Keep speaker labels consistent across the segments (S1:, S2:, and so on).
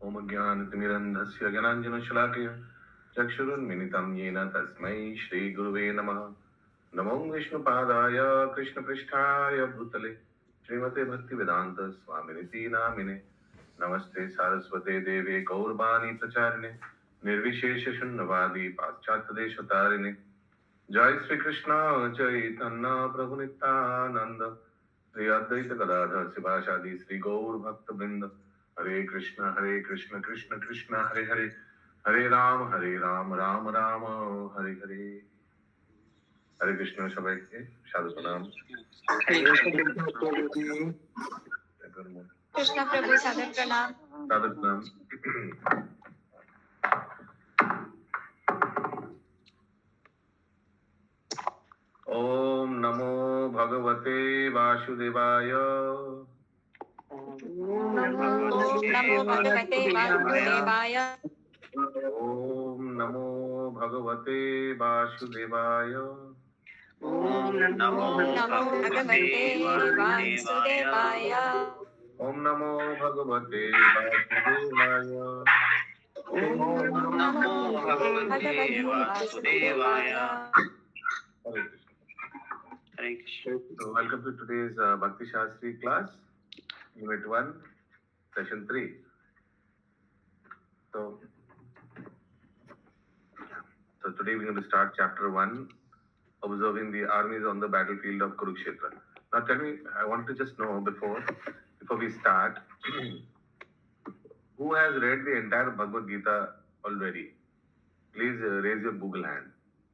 S1: ओम ज्ञानतिमिरन्धस्य ज्ञानाञ्जनशलाकय चक्षुरुन्मिलितं येन तस्मै श्रीगुरुवे नमः। नमो विष्णुपादाय कृष्णपृष्ठाय भूतले श्रीमते भक्तिवेदान्त स्वामिनिति नामिने। नमस्ते सारस्वते देवे गौरवाणी प्रचारिणे निर्विशेष शून्यवादी पाश्चात्य देशतारिणे। जय श्री कृष्ण चैतन्य प्रभु नित्यानंद श्री अद्वैत गदाधर शिवासादि श्री गौर भक्त वृंद। हरे कृष्ण कृष्ण कृष्ण हरे हरे, हरे राम राम राम हरे हरे। हरे कृष्ण सबाइके साधु प्रणाम।
S2: कृष्ण प्रभु सादर प्रणाम।
S1: सादर प्रणाम। ओम नमो भगवते वासुदेवाय।
S2: नमो भगवते वासुदेवाय।
S1: ओम नमो भगवते वासुदेवाय।
S2: ओम नमो भगवते वासुदेवाय।
S1: ओम नमो भगवते वासुदेवाय।
S2: ओम नमो भगवते वासुदेवाय।
S1: Hare Krishna. So welcome to today's Bhakti Shastri class, Unit 1, Session 3. So today we're going to start Chapter 1, observing the armies on the battlefield of Kurukshetra. Now tell me, I want to just know before we start, who has read the entire Bhagavad Gita already? Please raise your Google hand.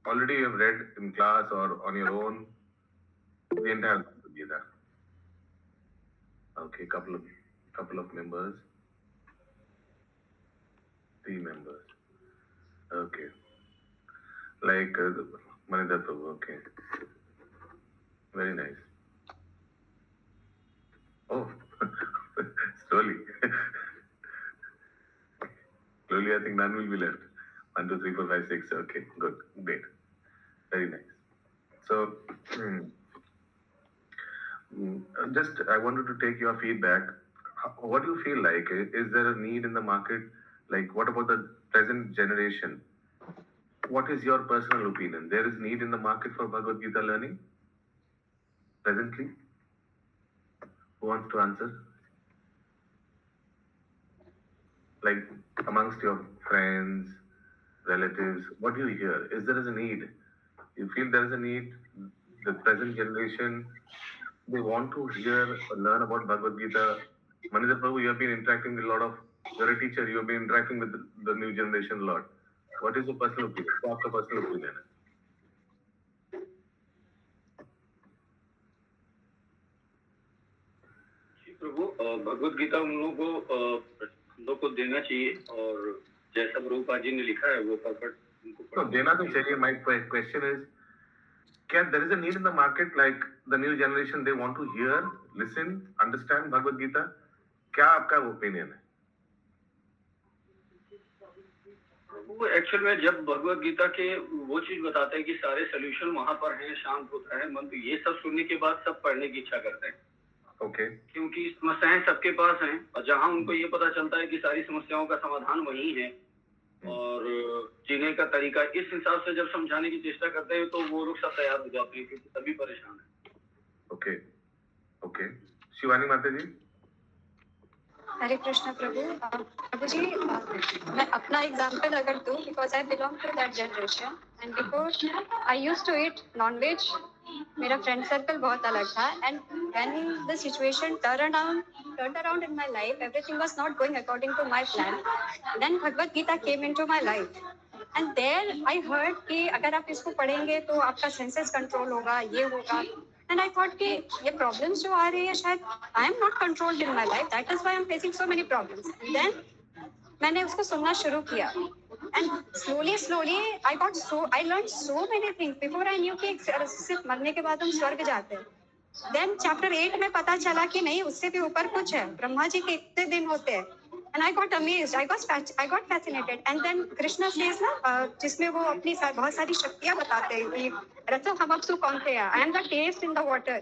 S1: Already you have read in class or on your own the entire Bhagavad Gita. Okay, couple of members. 3 members. Okay. Like Manidhar Prabhu, okay. Very nice. Oh, slowly. Slowly, I think none will be left. 1, 2, 3, 4, 5, 6. Okay, good, great. Very nice. So, just I wanted to take your feedback. What do you feel like? Is there a need in the market? Like, what about the present generation? What is your personal opinion? There is need in the market for Bhagavad Gita learning presently? Who wants to answer? Like amongst your friends, relatives, what do you hear? Is there is a need? You feel there is a need? The present generation, they want to hear or learn about Bhagavad Gita. Manidhar Prabhu, you have been interacting with a lot of, you're a teacher, you have been interacting with the new generation a lot. What is your personal opinion? What's your personal opinion?
S3: प्रभु भगवत गीता हम लोग को देना चाहिए और जैसा प्रभुपाद जी ने लिखा है वो परफेक्ट उनको
S1: देना तो चाहिए. My question is, there is a need in the market, like the new generation, they want to hear, listen, understand Bhagavad Gita? क्या आपका ओपिनियन है?
S3: वो एक्चुअल में जब भगवत गीता के वो चीज बताते हैं कि सारे सोल्यूशन वहां पर हैं, शांत होता है मन, तो ये सब सुनने के बाद सब पढ़ने की इच्छा करते हैं.
S1: ओके.
S3: क्योंकि समस्याएं सबके पास हैं और जहां उनको ये पता चलता है कि सारी समस्याओं का समाधान वही है और जीने का तरीका, इस हिसाब से जब समझाने की चेष्टा करते हैं तो वो लोग सब तैयार हो जाते हैं क्योंकि सभी परेशान हैं.
S1: Okay okay. शिवानी माता जी.
S2: हरे कृष्ण प्रभु. प्रभु जी, मैं अपना एग्जांपल अगर दूं, because I belong to that generation and before I used to eat non veg. मेरा फ्रेंड सर्कल बहुत अलग था and when the situation turned around in my life, everything was not going according to my plan. Then Bhagavad Gita came into my life and there I heard कि अगर आप इसको पढ़ेंगे तो आपका सेंसेस कंट्रोल होगा, ये होगा. And I thought कि ये प्रॉब्लम्स जो आ रही है शायद I am not controlled in my life, that is why I am facing so many problems. And then मैंने उसको सुनना शुरू किया and slowly I learned so many things. Before I knew कि सिर्फ मरने के बाद हम स्वर्ग जाते हैं. Then chapter 8 में पता चला कि नहीं, उससे भी ऊपर कुछ है. ब्रह्मा जी के इतने दिन होते हैं. And I got amazed, I got fascinated. And then Krishna says ना, जिसमें वो अपनी बहुत सारी शक्तियाँ बताते हैं कि रथो हमअप्सु कौन थे. I am the taste in the water.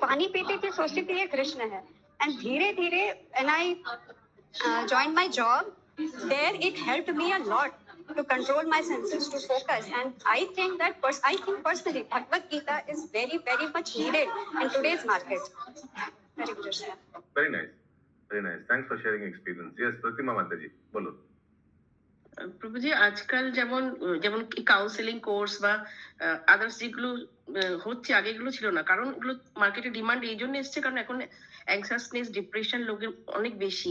S2: पानी पीती थी, सोचती थी ये कृष्ण है. And धीरे धीरे and I joined my job, there it helped me a lot to control my senses, to focus. And I think that I think personally, Bhagavad Gita is very, very much needed in today's market. Hare Krishna.
S1: Very nice. Very nice. Thanks for sharing experience. Yes, Pratima Mataji, bolo.
S4: প্রভুজি আজকাল যেমন যেমন counselling course বা others যেগুলো হচ্ছে আগে এগুলো ছিল না, কারণ এগুলো মার্কেটে ডিমান্ড এই জন্য এসছে কারণ এখন অ্যাংজাসনেস ডিপ্রেশন লোকের অনেক বেশি।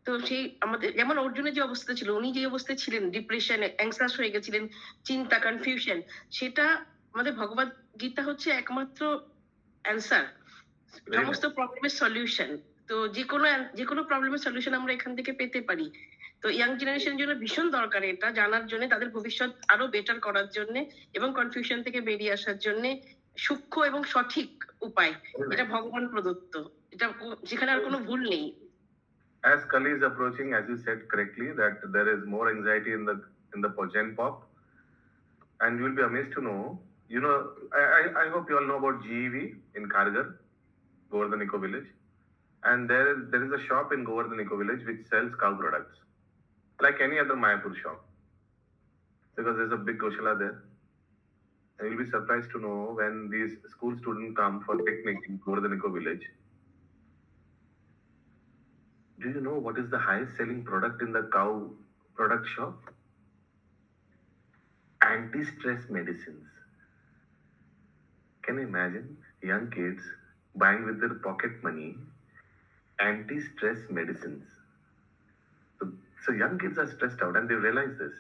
S4: তো সেই আমাদের যেমন অর্জুনের যে অবস্থা ছিল, উনি যে অবস্থায় ছিলেন ডিপ্রেশন অ্যাংজাস হয়ে গেছিলেন, চিন্তা কনফিউশন, সেটা আমাদের ভগবদ গীতা হচ্ছে একমাত্র অ্যান্সার, সমস্ত প্রবলেমের সলিউশন। তো যে কোনো প্রবলেমের সলিউশন আমরা এখান থেকে পেতে পারি। তো ইয়াং জেনারেশনের জন্য ভীষণ দরকার এটা জানার জন্য, তাদের ভবিষ্যৎ আরো বেটার করার জন্য এবং কনফিউশন থেকে বেরিয়ে আসার জন্য সূক্ষ্ম এবং সঠিক উপায়, এটা ভগবান প্রদত্ত, এটা যেখানে আর কোনো ভুল নেই।
S1: As Kali is approaching, as you said correctly, that there is more anxiety in the Gen Pop, and you will be amazed to know. You know, I hope you all know about GEV in Kargar, Govardhan Eco Village, and there is a shop in Govardhan Eco Village which sells cow products, like any other Mayapur shop, because there's a big Goshala there. And you'll be surprised to know when these school students come for picnic in Govardhan Eco Village. Do you know what is the highest selling product in the cow product shop? Anti-stress medicines. Can you imagine young kids buying with their pocket money anti-stress medicines? So young kids are stressed out and they realize this.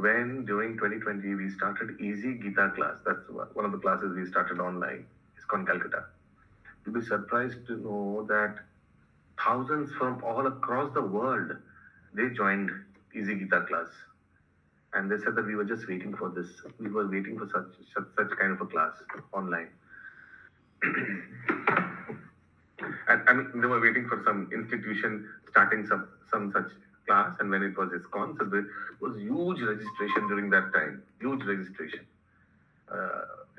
S1: When during 2020 we started Easy Gita class, that's one of the classes we started online, ISKCON Calcutta. You'll be surprised to know that thousands from all across the world, they joined Easy Gita class. And they said that we were just waiting for this. We were waiting for such kind of a class online. And I mean, they were waiting for some institution starting some such class. And when it was ISKCON, so there was huge registration during that time. Huge registration.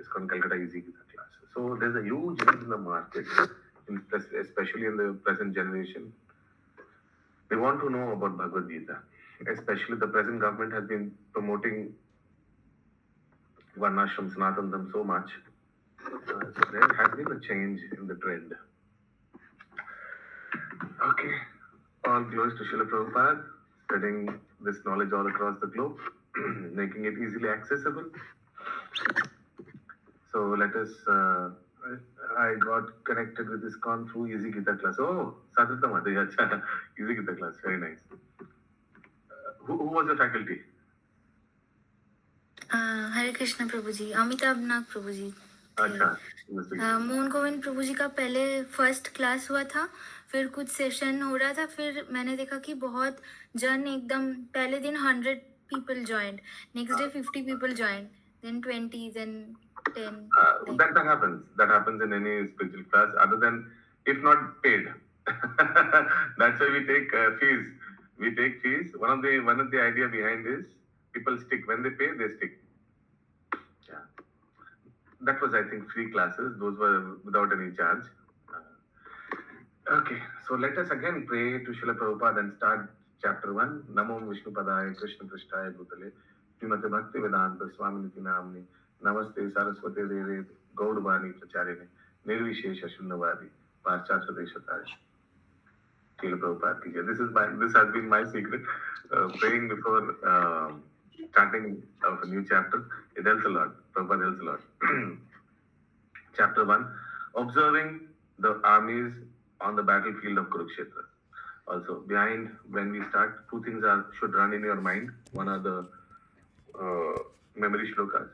S1: ISKCON Calcutta Easy Gita class. So there's a huge need in the market, especially in the present generation. They want to know about Bhagavad Gita. Especially the present government has been promoting Varnashram Sanatanam so much. So there has been a change in the trend. Okay. All glories to Srila Prabhupada, spreading this knowledge all across the globe, making it easily accessible. So let us, I got connected with ISKCON through Easy Gita class. Oh, Sadhita Madhya, Easy Gita class, very nice. Who was your faculty?
S5: हरे कृष्ण प्रभु जी, अमिताभ नाग प्रभु जी।
S1: अच्छा,
S5: मोहन गोविंद प्रभु जी का पहले first class हुआ था, फिर कुछ session हो रहा था, फिर मैंने देखा कि बहुत जन एकदम पहले दिन 100 people joined, next day 50 people joined, then 20, then 10.
S1: That happens in any spiritual class, other than if not paid. That's why we take fees. We take fees. One of the idea behind is people stick. When they pay, they stick. Yeah. That was, I think, free classes. Those were without any charge. Okay. So let us again pray to Srila Prabhupada and start chapter 1. Namo Vishnu Padaya Krishna Prishtaya Bhutale Srimate Bhakti Vedanta Swaminiti Namni Namaste Saraswate Deve Gaudavani Pracharine Nirvishesha Shunnavadi Paschatya Deshatari. This has been my secret. Praying before starting of a new chapter, it helps a lot. Prabhupada helps a lot. Chapter 1, observing the armies on the battlefield of Kurukshetra. Also, behind when we start, two things should run in your mind. One are the memory shlokas.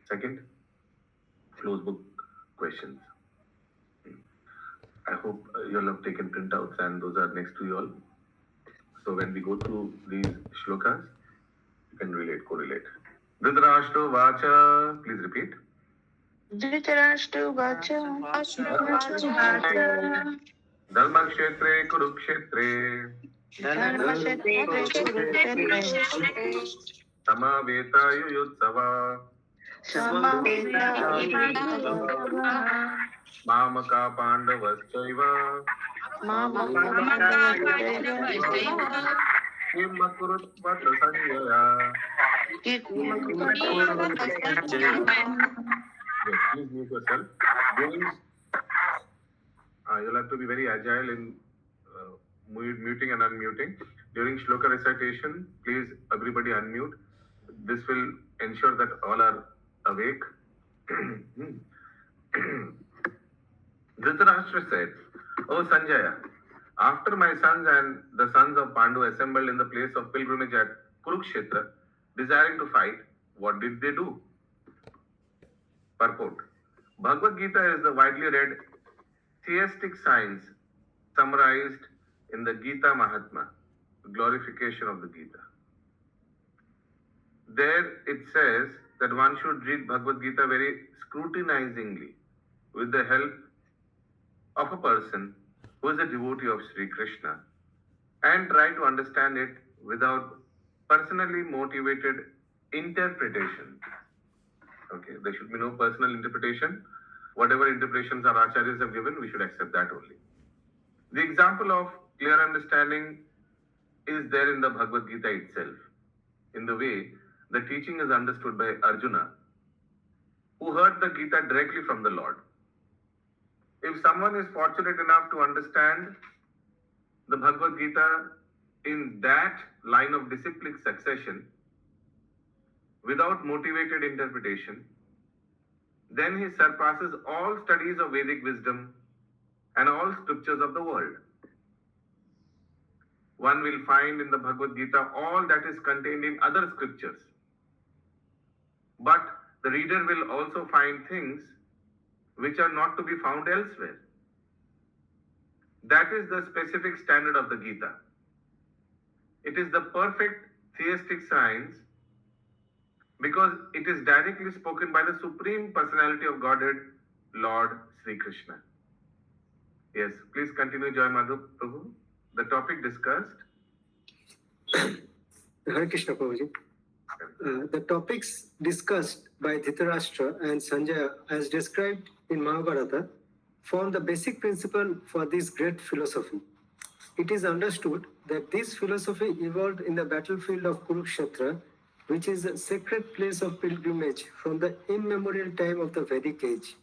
S1: Second, close book questions. I hope you all have taken printouts and those are next to you all. So when we go through these shlokas, you can correlate. Dhritarashtra Vacha, please repeat.
S6: Dhritarashtra Vacha.
S1: Dharma Kshetre Kurukshetre. Samaveta Yuyutsava. Mamaka Pandavaschaiva Kim Makurut Vatra Sanjaya. Yes, please mute yourself. During, you'll have to be very agile in muting and unmuting. During shloka recitation, please everybody unmute. This will ensure that all are awake. Dhritarashtra said, "O Sanjaya, after my sons and the sons of Pandu assembled in the place of pilgrimage at Kurukshetra, desiring to fight, what did they do?" Purport. Bhagavad Gita is the widely read theistic science summarized in the Gita Mahatma, glorification of the Gita. There it says that one should read Bhagavad Gita very scrutinizingly with the help of a person who is a devotee of Sri Krishna and try to understand it without personally motivated interpretation. Okay, there should be no personal interpretation. Whatever interpretations our acharyas have given, we should accept that only. The example of clear understanding is there in the Bhagavad Gita itself, in the way the teaching is understood by Arjuna, who heard the Gita directly from the Lord. If someone is fortunate enough to understand the Bhagavad Gita in that line of disciplic succession, without motivated interpretation, then he surpasses all studies of Vedic wisdom and all scriptures of the world. One will find in the Bhagavad Gita all that is contained in other scriptures. But the reader will also find things which are not to be found elsewhere. That is the specific standard of the Gita. It is the perfect theistic science because it is directly spoken by the Supreme Personality of Godhead, Lord Sri Krishna. Yes, please continue, Jai Madhav Prabhu. The topic discussed.
S7: Hare Krishna Prabhuji. The topics discussed by Dhritarashtra and Sanjaya as described in Mahabharata form the basic principle for this great philosophy. It is understood that this philosophy evolved in the battlefield of Kurukshetra, which is a sacred place of pilgrimage from the immemorial time of the Vedic age.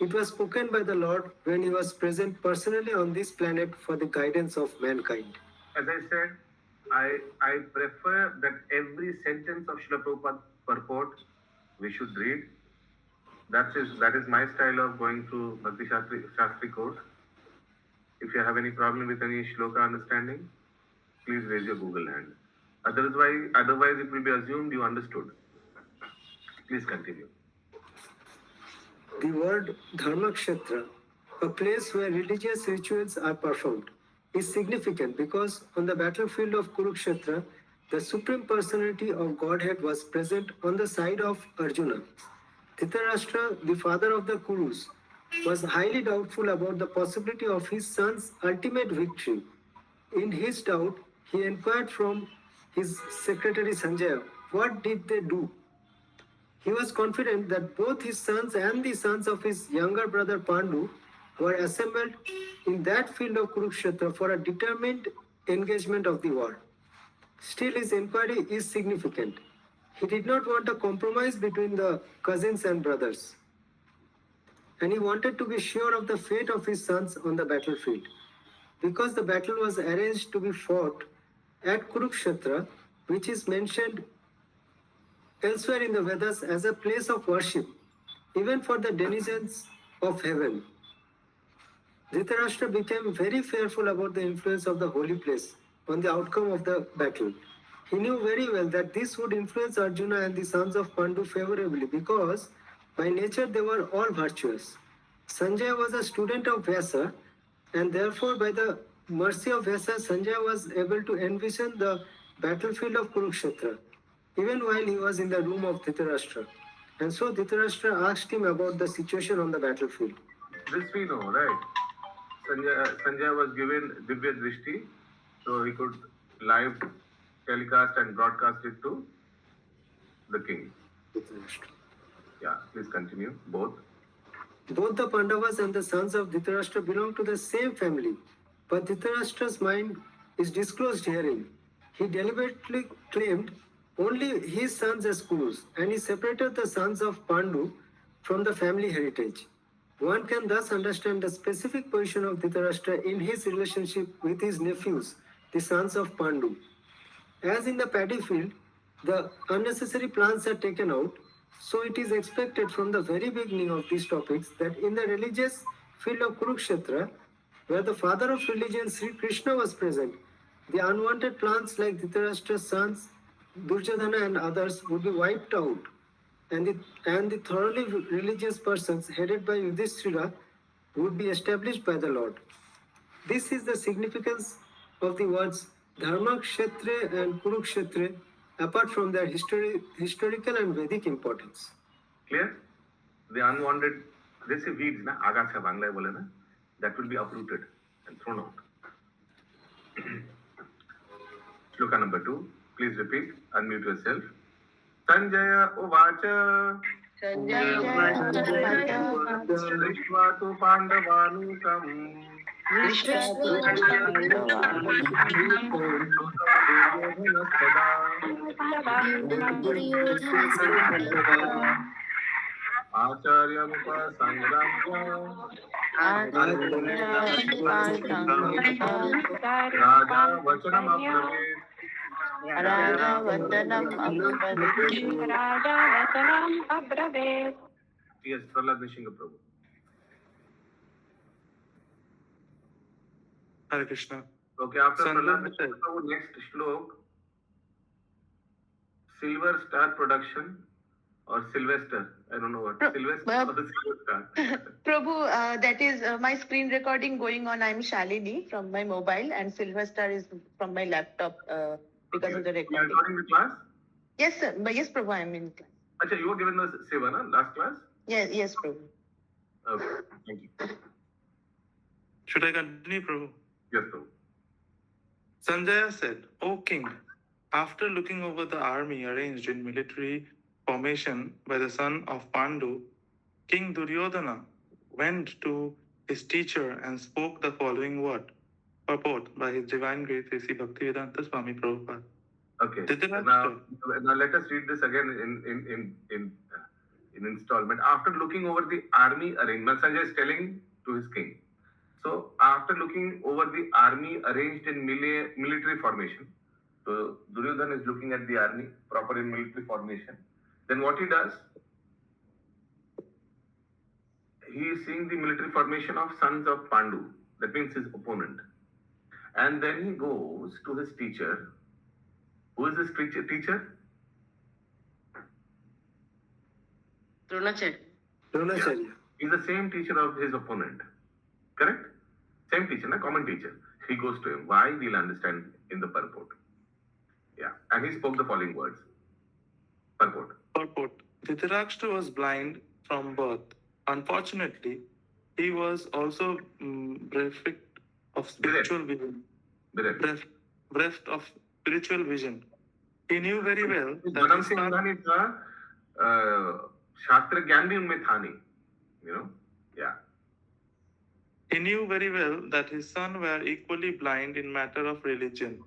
S7: It was spoken by the Lord when he was present personally on this planet for the guidance of mankind.
S1: As I said, I prefer that every sentence of Srila Prabhupada purport we should read. That is my style of going through Bhakti Shastri course. If you have any problem with any shloka understanding, please raise your Google hand. Otherwise it will be assumed you understood. Please continue.
S7: The word Dharmakshetra, a place where religious rituals are performed, is significant because on the battlefield of Kurukshetra, the Supreme Personality of Godhead was present on the side of Arjuna. Dhritarashtra, the father of the Kurus, was highly doubtful about the possibility of his son's ultimate victory. In his doubt, he inquired from his secretary Sanjaya, what did they do? He was confident that both his sons and the sons of his younger brother Pandu were assembled in that field of Kurukshetra for a determined engagement of the war. Still, his inquiry is significant. He did not want a compromise between the cousins and brothers, and he wanted to be sure of the fate of his sons on the battlefield. Because the battle was arranged to be fought at Kurukshetra, which is mentioned elsewhere in the Vedas as a place of worship, even for the denizens of heaven. Dhritarashtra became very fearful about the influence of the holy place on the outcome of the battle. He knew very well that this would influence Arjuna and the sons of Pandu favorably because by nature they were all virtuous. Sanjaya was a student of Vyasa, and therefore by the mercy of Vyasa, Sanjaya was able to envision the battlefield of Kurukshetra, even while he was in the room of Dhritarashtra. And so Dhritarashtra asked him about the situation on the battlefield.
S1: This we know, right? Sanjaya was given Divya Drishti, so he could live telecast and broadcast it to the king. Yeah, please continue, both.
S7: Both the Pandavas and the sons of Dhritarashtra belong to the same family, but Dhritarashtra's mind is disclosed herein. He deliberately claimed only his sons as Kurus, and he separated the sons of Pandu from the family heritage. One can thus understand the specific position of Dhritarashtra in his relationship with his nephews, the sons of Pandu. As in the paddy field, the unnecessary plants are taken out, so it is expected from the very beginning of these topics that in the religious field of Kurukshetra, where the father of religion Sri Krishna was present, the unwanted plants like Dhritarashtra's sons, Duryodhana and others would be wiped out, and the thoroughly religious persons headed by Yudhishthira would be established by the Lord. This is the significance of the words Dharma Kshetre and Kurukshetre apart from their historical and Vedic importance.
S1: Clear? The unwanted, they say weeds, na? Agacha Bangla bole na? That will be uprooted and thrown out. Shloka number 2. Please repeat. Unmute yourself. Sanjaya Uvacha Drishva tu Pandavanukam Acharya Sangrama Raja Vachanam Abrahit.
S2: Raja Vasanam Abrave.
S1: Yes, Prahlad Nishinga Prabhu.
S8: Hare Krishna.
S1: Okay, after
S8: Sandhu
S1: Prahlad
S8: said-
S1: Nishinga Prabhu, next shlok, Silver Star Production or Sylvester. I don't know what. Sylvester or the Silver Star.
S6: Prabhu, that is my screen recording going on. I'm Shalini from my mobile, and Sylvester is from my laptop because of the
S1: You are
S6: recording.
S1: recording the class?
S6: Yes, sir. But yes, Prabhu, I'm in class.
S1: Acha, you were given the seva, na? Last class?
S6: Yes, Prabhu.
S1: Okay, thank you.
S8: Should I continue, Prabhu?
S1: Yes, Prabhu.
S8: Sanjaya said, O king, after looking over the army arranged in military formation by the son of Pandu, King Duryodhana went to his teacher and spoke the following word, purport by His Divine Grace A.C. Bhaktivedanta Swami Prabhupada.
S1: Okay.
S8: Dhritarashtra.
S1: Now let us read this again in installment. After looking over the army arrangement, Sanjay is telling to his king. So after looking over the army arranged in military formation, so Duryodhana is looking at the army proper in military formation. Then what he does? He is seeing the military formation of sons of Pandu. That means his opponent. And then he goes to his teacher. Who is this teacher?
S4: Dronacharya.
S7: Dronacharya.
S1: He's the same teacher of his opponent. Correct? Same teacher, na? Common teacher. He goes to him. Why? We'll understand in the purport. Yeah. And he spoke the following words. Purport.
S8: Purport. Dhritarashtra was blind from birth. Unfortunately, he was also bereft of spiritual vision.
S1: Bereft.
S8: Bereft of spiritual vision. He knew very well that
S1: Janam
S8: his
S1: Singh
S8: son-
S1: Gandhi का शास्त्र ज्ञान भी उनमें था नहीं. You know? Yeah.
S8: He knew very well that his sons were equally blind in matter of religion,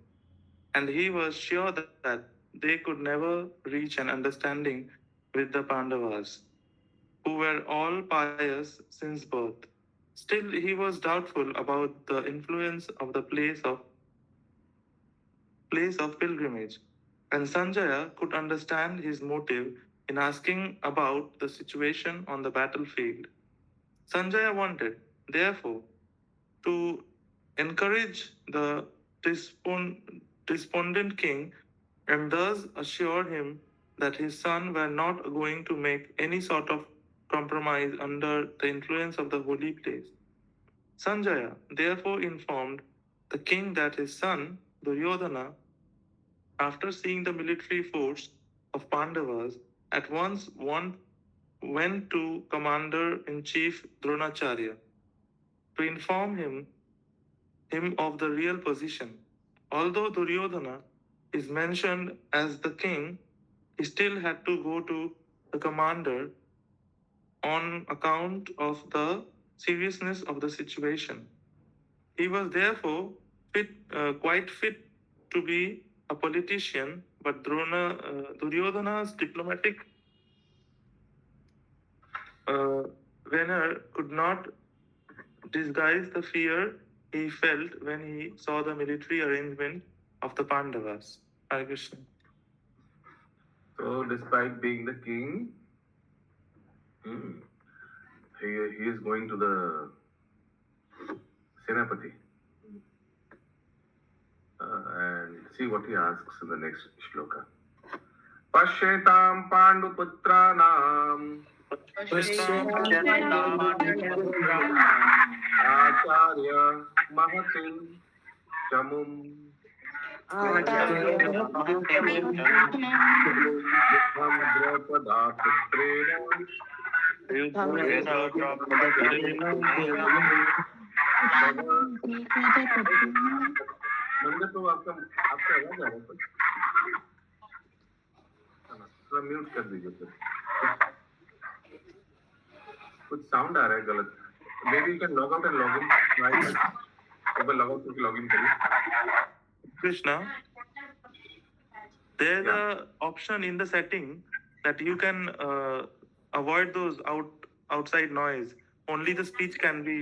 S8: and he was sure that they could never reach an understanding with the Pandavas, who were all pious since birth. Still, he was doubtful about the influence of the place of pilgrimage, and Sanjaya could understand his motive in asking about the situation on the battlefield. Sanjaya wanted, therefore, to encourage the despondent king and thus assure him that his sons were not going to make any sort of compromise under the influence of the holy place. Sanjaya therefore informed the king that his son, Duryodhana, after seeing the military force of Pandavas, at once went to Commander-in-Chief Dronacharya to inform him of the real position. Although Duryodhana is mentioned as the king, he still had to go to the commander on account of the seriousness of the situation. He was therefore quite fit to be a politician, but Duryodhana's diplomatic veneer could not disguise the fear he felt when he saw the military arrangement of the Pandavas. Hare Krishna.
S1: So, despite being the king, he is going to the Senapati. And see what he asks in the next shloka. Pashyetam Panduputranam Acharya Mahatim Chamum Drapada Putrena मंदिर तो आपका आवाज आ रहा है थोड़ा mute कर दीजिए फिर कुछ साउंड आ रहा है गलत may be you can log out and log इन एक बार लॉग आउट करके लॉग इन करिए
S8: Krishna, there's a option in the setting that you can avoid those outside noise. Only the speech can be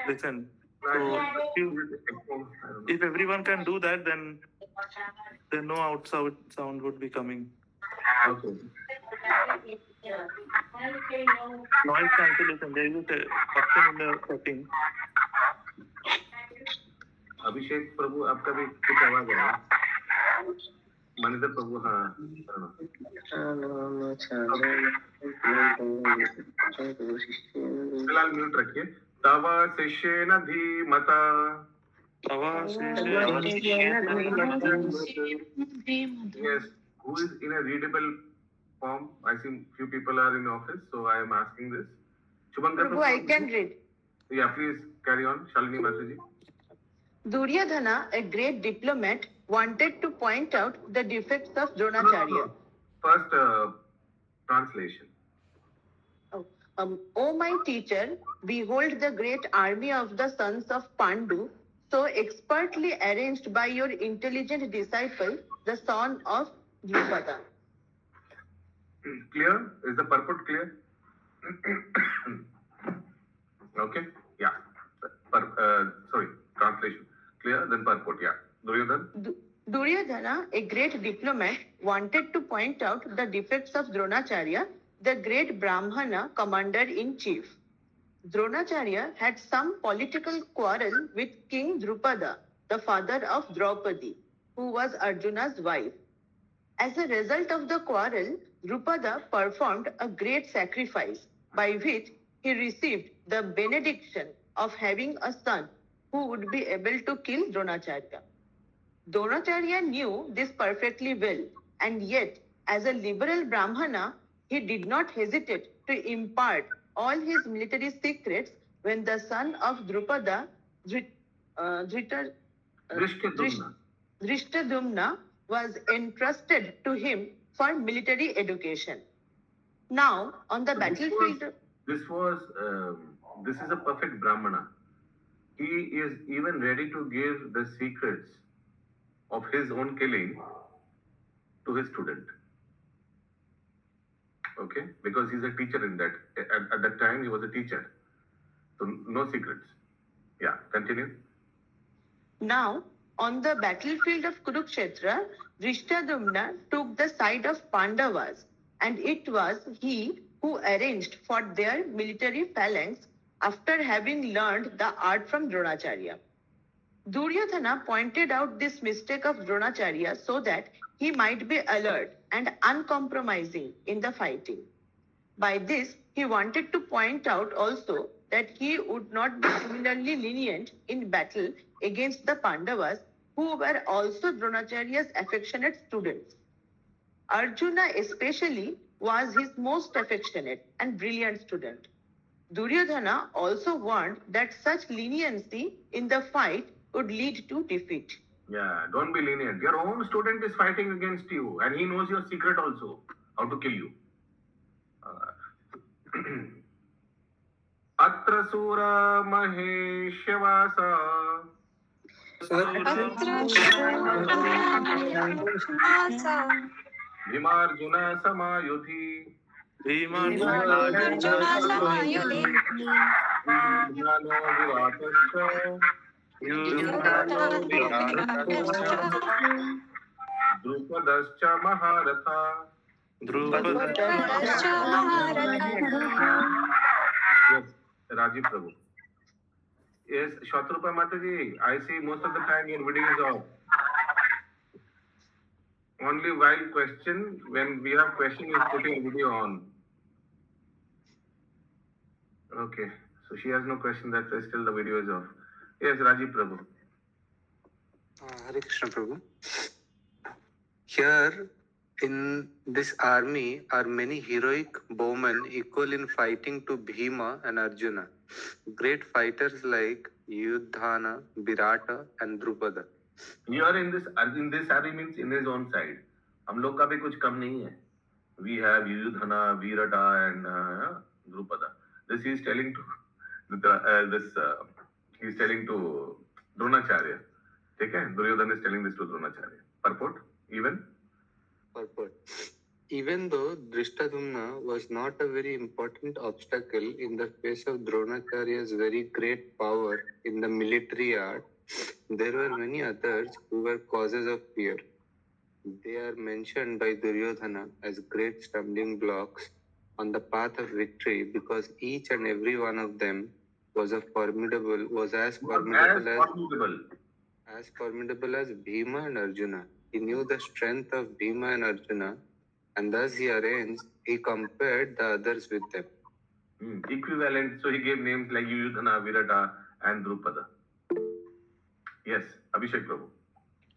S8: listened. So if everyone can do that, then no outside sound would be coming.
S1: Okay.
S8: Noise cancellation. There is an option in the setting.
S1: अभिषेक प्रभु आपका भी कुछ आवाज आ रहा है मनिंदर प्रभु हाँ फिलहाल mute रखिए तव शिष्येन धीमता yes who is in a readable form I see few people are in office so I am asking this Shubhankar
S6: Prabhu, I can read.
S1: Yeah, please carry on. Shalini Mataji.
S6: Duryodhana, a great diplomat, wanted to point out the defects of Dronacharya.
S1: First translation.
S6: O my teacher, behold the great army of the sons of Pandu, so expertly arranged by your intelligent disciple, the son of Drupada.
S1: Clear? Is the purport clear? Okay? Yeah. Sorry, translation. Clear? Then purport, yeah. Duryodhana?
S6: Duryodhana, a great diplomat, wanted to point out the defects of Dronacharya, the great Brahmana commander-in-chief. Dronacharya had some political quarrel with King Drupada, the father of Draupadi, who was Arjuna's wife. As a result of the quarrel, Drupada performed a great sacrifice, by which he received the benediction of having a son who would be able to kill Dronacharya. Dronacharya knew this perfectly well, and yet, as a liberal Brahmana, he did not hesitate to impart all his military secrets when the son of Drupada, Drishtadumna, was entrusted to him for military education. Now, on the battlefield...
S1: This is a perfect Brahmana. He is even ready to give the secrets of his own killing to his student. Okay? Because he's a teacher in that. At that time, he was a teacher. So, no secrets. Yeah, continue.
S6: Now, on the battlefield of Kurukshetra, Drishtadumna took the side of Pandavas, and it was he who arranged for their military phalanx after having learned the art from Dronacharya. Duryodhana pointed out this mistake of Dronacharya so that he might be alert and uncompromising in the fighting. By this, he wanted to point out also that he would not be similarly lenient in battle against the Pandavas, who were also Dronacharya's affectionate students. Arjuna especially was his most affectionate and brilliant student. Duryodhana also warned that such leniency in the fight would lead to defeat.
S1: Yeah, don't be lenient. Your own student is fighting against you and he knows your secret also, how to kill you. Atra sura maheshwasa Bhimarjuna samayuthi Yudhano viratascha Drupadascha maharatha. Yes, Rajiv Prabhu. Yes, Shatrupa Mataji, I see most of the time your video is off. Only while question, when we have question, is putting video on. Okay, so she has no question, that's why still the video is off. Yes, Rajiv Prabhu.
S9: Hare Krishna Prabhu. Here in this army are many heroic bowmen equal in fighting to Bhima and Arjuna. Great fighters like Yudhana, Virata and Drupada.
S1: Here in this army means in his own side. हम लोग का भी कुछ कम नहीं है. We have Yudhana, Virata and Drupada. This he is telling to he is telling to Dronacharya. ठीक है? Duryodhana is telling this to Dronacharya. Purport?
S9: Purport. Even though Drishtadumna was not a very important obstacle in the face of Dronacharya's very great power in the military art, there were many others who were causes of fear. They are mentioned by Duryodhana as great stumbling blocks on the path of victory because each and every one of them was as formidable as Bhima and Arjuna. He knew the strength of Bhima and Arjuna, and thus he compared the others with them.
S1: Equivalent, so he gave names like Yudhana, Virata and Drupada. Yes, Abhishek Prabhu.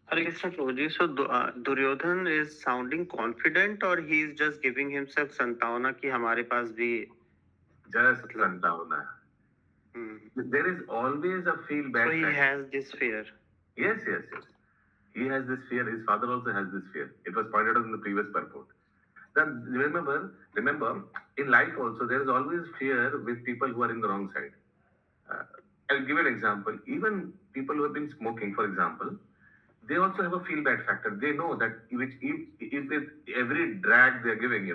S10: Hare Krishna Prabhuji, so Duryodhan is sounding confident or he is just giving himself Santavana ki hamare paas bhi
S1: just Santavana. There is always a feel bad.
S10: So he has this fear.
S1: Yes. He has this fear. His father also has this fear. It was pointed out in the previous purport. Then remember, in life also there is always fear with people who are in the wrong side. I'll give an example. Even people who have been smoking, for example, they also have a feel bad factor. They know that if with every drag they are giving,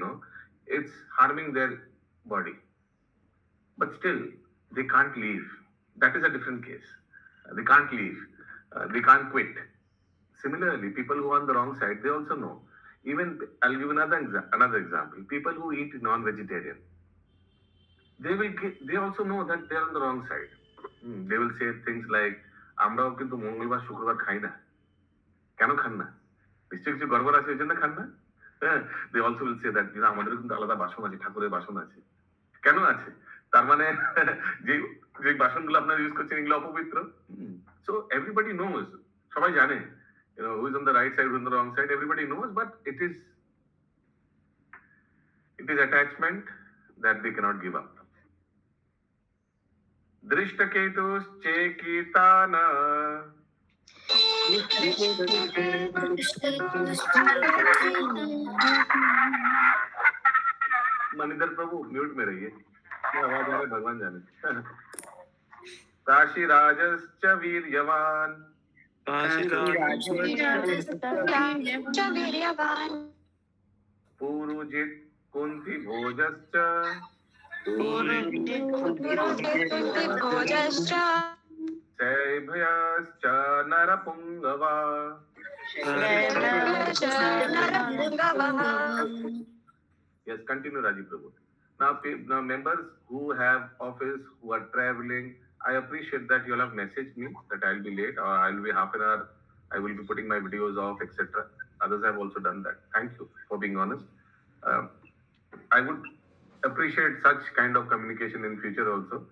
S1: it's harming their body. But still, they can't leave. That is a different case. They can't leave. They can't quit. Similarly, people who are on the wrong side, they also know. Even, I'll give another example. People who eat non-vegetarian, they also know that they are on the wrong side. They will say things like, আমরাও কিন্তু মঙ্গলবার শুক্রবার খাই না কেন খান না নিশ্চয়ই কিছু গড়বড় আছে এই জন্য খান না they also will say that আমাদের কিন্তু আলাদা বাসন আছে ঠাকুরের বাসন আছে কেন আছে তার মানে যে বাসনগুলো আপনারা ইউজ করছেন এগুলো অপবিত্র so everybody knows সবাই জানে who is on the right side who is on the wrong side everybody knows but it is attachment that they cannot give up. Drishtaketuschekitana Maninder प्रभु म्यूट में रहिए आवाज आ रहा है भगवान जाने Kashi राजश्च वीर्यवान Purujit Kunti भोजश्च शैभयाश्च नरपुंगवा. Yes, continue, Rajiv Prabhu. Now, members who have office, who are traveling, I appreciate that you all have messaged me that I'll be late or I'll be half an hour. I will be putting my videos off, etc. Others have also done that. Thank you for being honest. I would appreciate such kind of communication in future also.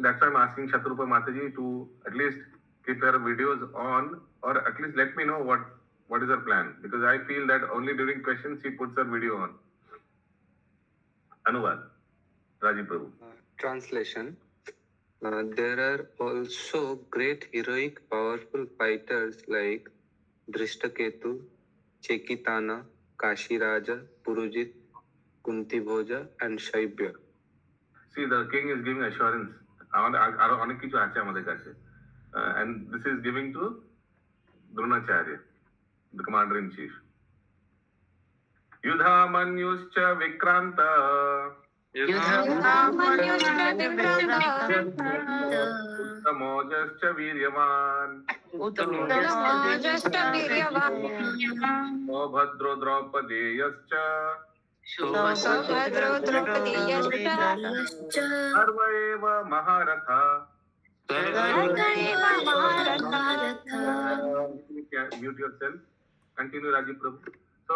S1: That's why I'm asking Shatrupa Mataji to at least keep her videos on or at least let me know what is her plan because I feel that only during questions she puts her video on. Anuvad, Rajiv Prabhu.
S9: Translation. There are also great heroic powerful fighters like Drishtaketu, Chekitana, Kashiraja, Purujit, Kunti Bhoja, and Shaibya.
S1: See, the king is giving assurance. অনেক কিছু আছে আমাদের কাছে. And this is giving to Dronacharya, the commander in chief. Yudhamanyuscha Vikranta.
S2: Yudhamanyuscha Vikranta.
S1: Uttamojascha Viryavan.
S2: Uttamojascha Viryavan.
S1: Sobhadro Draupadeyascha.
S2: Sobhadro Draupadeyascha.
S1: Sarva eva Maharatha.
S2: Sarva Maharatha.
S1: Mute yourself. Continue, Rajiv Prabhu. So,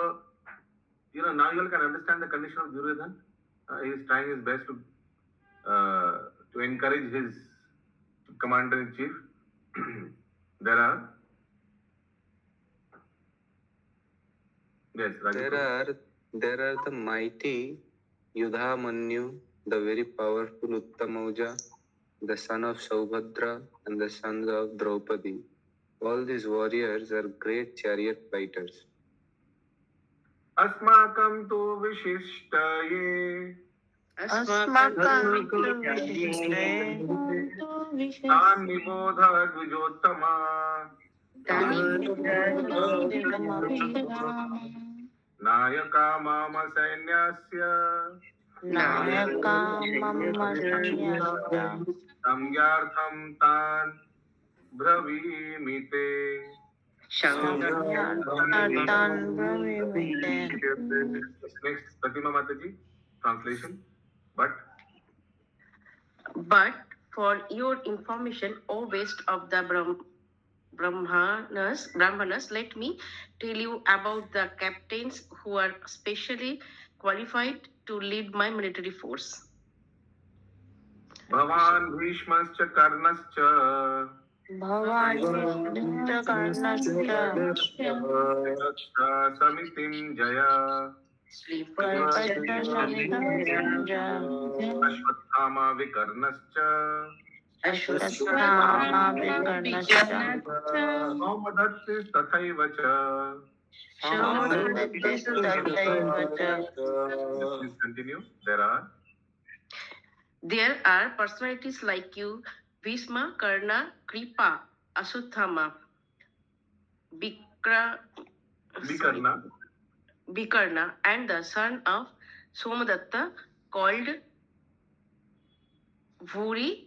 S1: now you all can understand the condition of Duryodhana. He is trying his best to encourage his commander in chief. There are yes, Rajiv.
S9: There are the mighty Yudhamanyu, the very powerful Uttamauja, the son of Saubhadra, and the sons of Draupadi. All these warriors are great chariot fighters.
S1: Asmakam tu vishishtaye. Tan nibodha dvijottama. Nayaka mama sainyasya. Samgyartham tan bravimite. Next, Pratima Mataji, translation.
S4: But for your information, O waste of the Brahmanas, let me tell you about the captains who are specially qualified to lead my military force.
S1: Bhavan Bhishmascha Karnascha. Samitim Jaya. Ashwathama Vikarnascha. Saumadattis Tathaivacha. Please continue.
S4: There are personalities like you, Bhishma, Karna, Kripa, Ashwathama, Vikarna, and the son of Somadatta called Bhurishrava,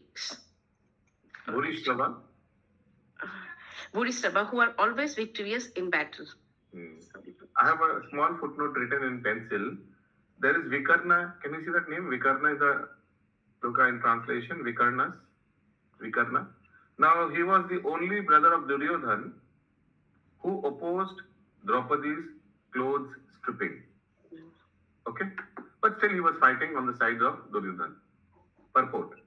S4: who are always victorious in battle.
S1: I have a small footnote written in pencil. There is Vikarna. Can you see that name? Vikarna is a Loka in translation. Vikarna. Now, he was the only brother of Duryodhana who opposed Draupadi's clothes stripping. Okay? But still he was fighting on the side of Duryodhana. Purport.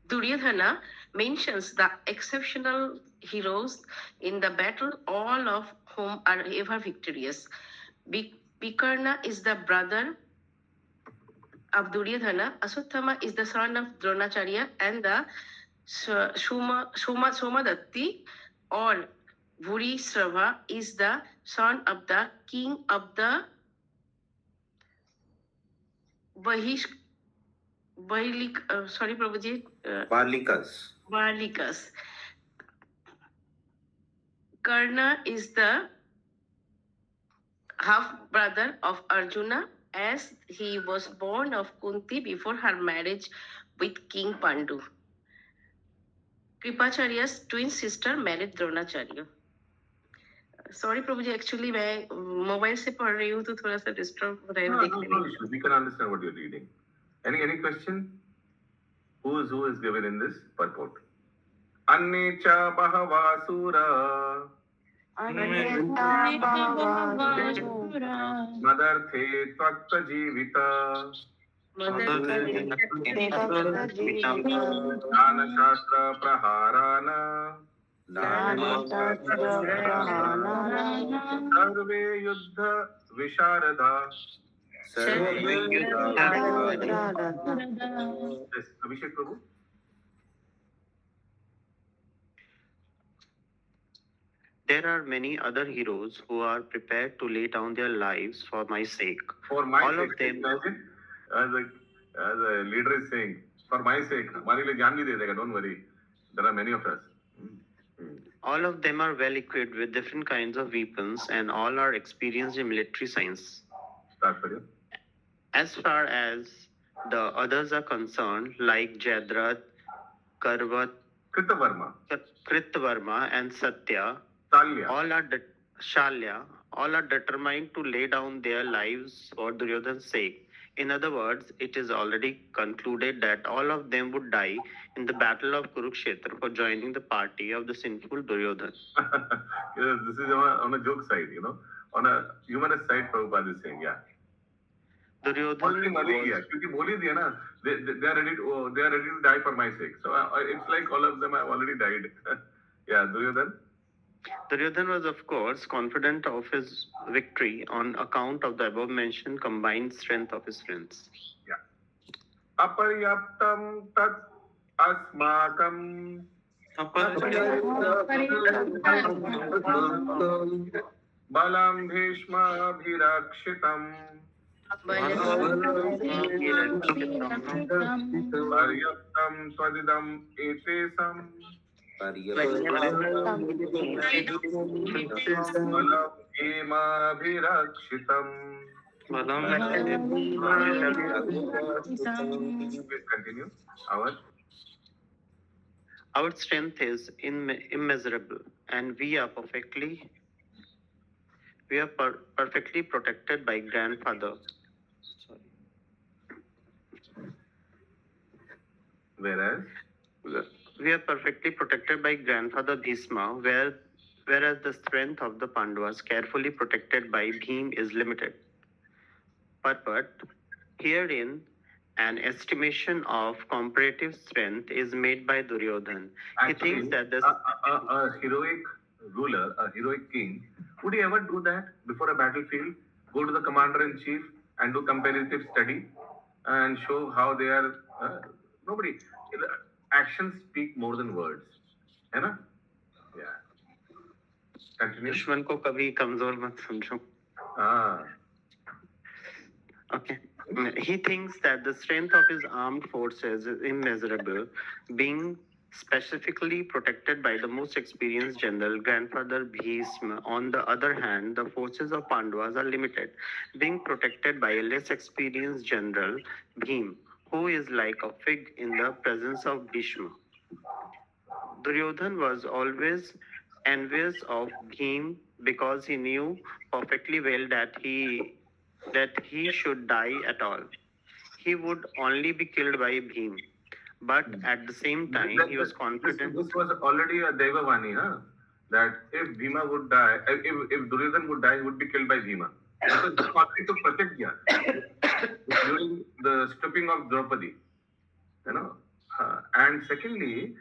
S4: Duryodhana mentions the exceptional heroes in the battle, all of whom are ever victorious. Vikarna is the brother of Duryodhana, Ashwathama is the son of Dronacharya, and the Somadatti or Bhurishrava is the son of the king of the Valikas. Karna is the half brother of Arjuna, as he was born of Kunti before her marriage with King Pandu. Kripacharya's twin sister married Dronacharya. Sorry Prabhu ji, actually मैं mobile से पढ़ रही हूँ तो थोड़ा सा disturb हो रहा है.
S1: No, we can understand what you're reading. Any question? Who is given in this purport? Annecha Bahavasura. Madarthe Tvatta Jivita. Jnana Shastra Praharana. Sarve Yuddha Visharada. Yes, Abhishek Prabhu.
S10: There are many other heroes who are prepared to lay down their lives for my sake.
S1: For my
S10: All
S1: sake,
S10: of them,
S1: imagine as a leader is saying, for my sake, हमारे लिए जान भी दे देगा, don't worry. There are many of us.
S10: all of them are well equipped with different kinds of weapons and all are experienced in military science.
S1: Start for you.
S10: As far as the others are concerned, like Jadrat, Karvat,
S1: Kritavarma,
S10: Kritvarma, and Satya,
S1: Talya.
S10: all are Shalya, all are determined to lay down their lives for Duryodhan's sake. In other words, it is already concluded that all of them would die in the battle of Kurukshetra for joining the party of the sinful Duryodhan.
S1: Yes, this is on a joke side, on a humorous side, Prabhupada is saying, yeah.
S10: Duryodhan
S1: Already मर ही गया,
S10: was,
S1: क्योंकि बोल ही दिया ना, they are ready to die for my sake. So it's like all of them have already died. Yeah,
S10: Duryodhan was, of course, confident of his victory on account of the above mentioned combined strength of his friends.
S1: Yeah. Aparyaptam tat asmakam balam bhishma bhirakshitam paryaptam twadidam etesam balam ema bhirakshitam. Please continue.
S10: Our strength is immeasurable, and we are perfectly protected by grandfather.
S1: Whereas
S10: we are perfectly protected by grandfather Bhisma, whereas the strength of the Pandavas, carefully protected by Bhim, is limited. But herein, an estimation of comparative strength is made by Duryodhan. He thinks that
S1: a heroic ruler, a heroic king, would he ever do that before a battlefield? Go to the commander-in-chief and do comparative study and show how they are. Nobody. Actions speak more than words. है ना? Yeah. Continue.
S10: दुश्मन को कभी कमजोर मत समझो. Okay. He thinks that the strength of his armed forces is immeasurable, being specifically protected by the most experienced general, grandfather Bhisma. On the other hand, the forces of Pandavas are limited, being protected by a less experienced general, Bhim, who is like a fig in the presence of Bhishma. Duryodhan was always envious of Bhim because he knew perfectly well that he should die at all. He would only be killed by Bhim. But at the same time, he was confident.
S1: This was already a Devavani, huh? That if Bhima would die, if Duryodhan would die, he would be killed by Bhima. Because the conflict of Pratyagya during the stripping of Draupadi. And secondly,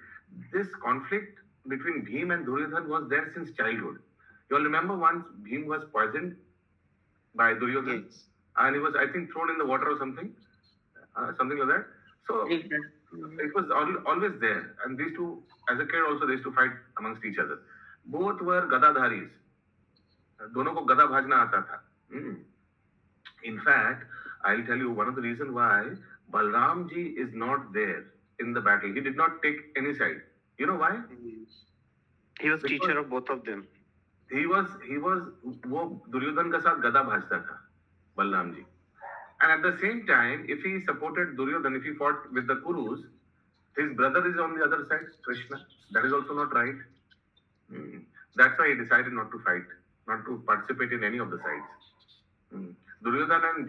S1: this conflict between Bhim and Duryodhan was there since childhood. You all remember once Bhim was poisoned by Duryodhan, and he was, I think, thrown in the water or something like that. So it was always there, and these two, as a kid, also they used to fight amongst each other. Both were gadadharis. दोनों को गदा भाजना आता था. In fact, I'll tell you one of the reasons why Balram ji is not there in the battle. He did not take any side. You know why?
S10: He was teacher of both of them.
S1: He was वो दुर्योधन का साथ गदा भाजता था, Balram ji. And at the same time, if he supported Duryodhan, if he fought with the Kurus, his brother is on the other side, Krishna. That is also not right. That's why he decided not to fight, not to participate in any of the sides. Duryodhan and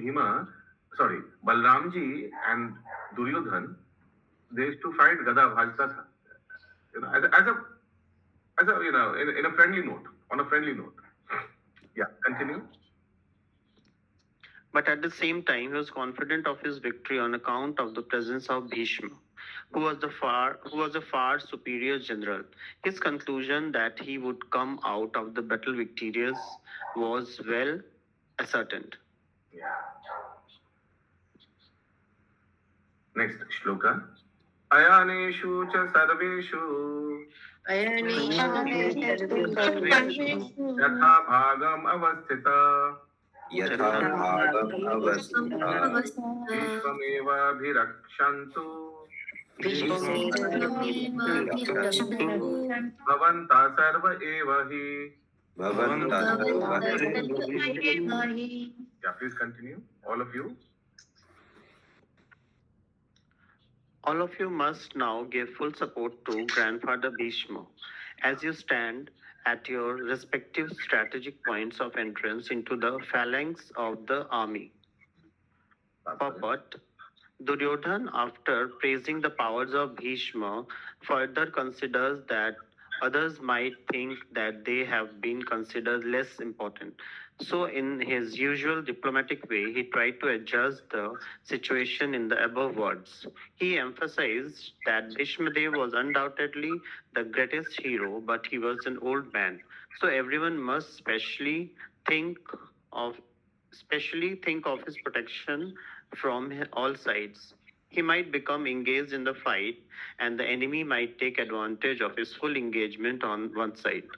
S1: Balramji and Duryodhan, they used to fight Gada Bhajta tha. As a in a friendly note, on a friendly note. Yeah, continue.
S10: But at the same time, he was confident of his victory on account of the presence of Bhishma, who was a far superior general. His conclusion that he would come out of the battle victorious was well ascertained.
S1: Yeah. Next shloka. अयानेषु च सर्वेषु यथा भागम् अवस्थिता
S10: यथा भागम् अवस्थिता
S1: विश्वमेवाभिरक्षन्तु
S10: विश्वमेवाभिरक्षन्तु
S1: भवन्तः सर्व एव हि.
S10: भवन्तः सर्व
S1: Yeah, please continue, all of you.
S10: All of you must now give full support to Grandfather Bhishma as you stand at your respective strategic points of entrance into the phalanx of the army. Purport. Duryodhan, after praising the powers of Bhishma, further considers that others might think that they have been considered less important. So, in his usual diplomatic way, he tried to adjust the situation in the above words. He emphasized that Bhishmadev was undoubtedly the greatest hero, but he was an old man. So, everyone must think of his protection from all sides. He might become engaged in the fight, and the enemy might take advantage of his full engagement on one side.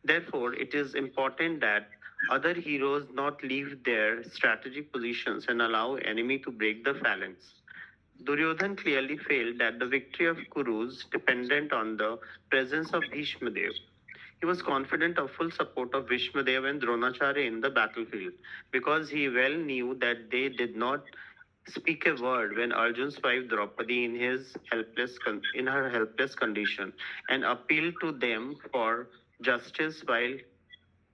S10: Therefore, it is important that other heroes not leave their strategic positions and allow enemy to break the phalanx. Duryodhan clearly felt that the victory of Kurus depended on the presence of Bhishmadev. He was confident of full support of Bhishmadev and Dronacharya in the battlefield because he well knew that they did not speak a word when Arjun's wife Draupadi in her helpless condition and appealed to them for justice while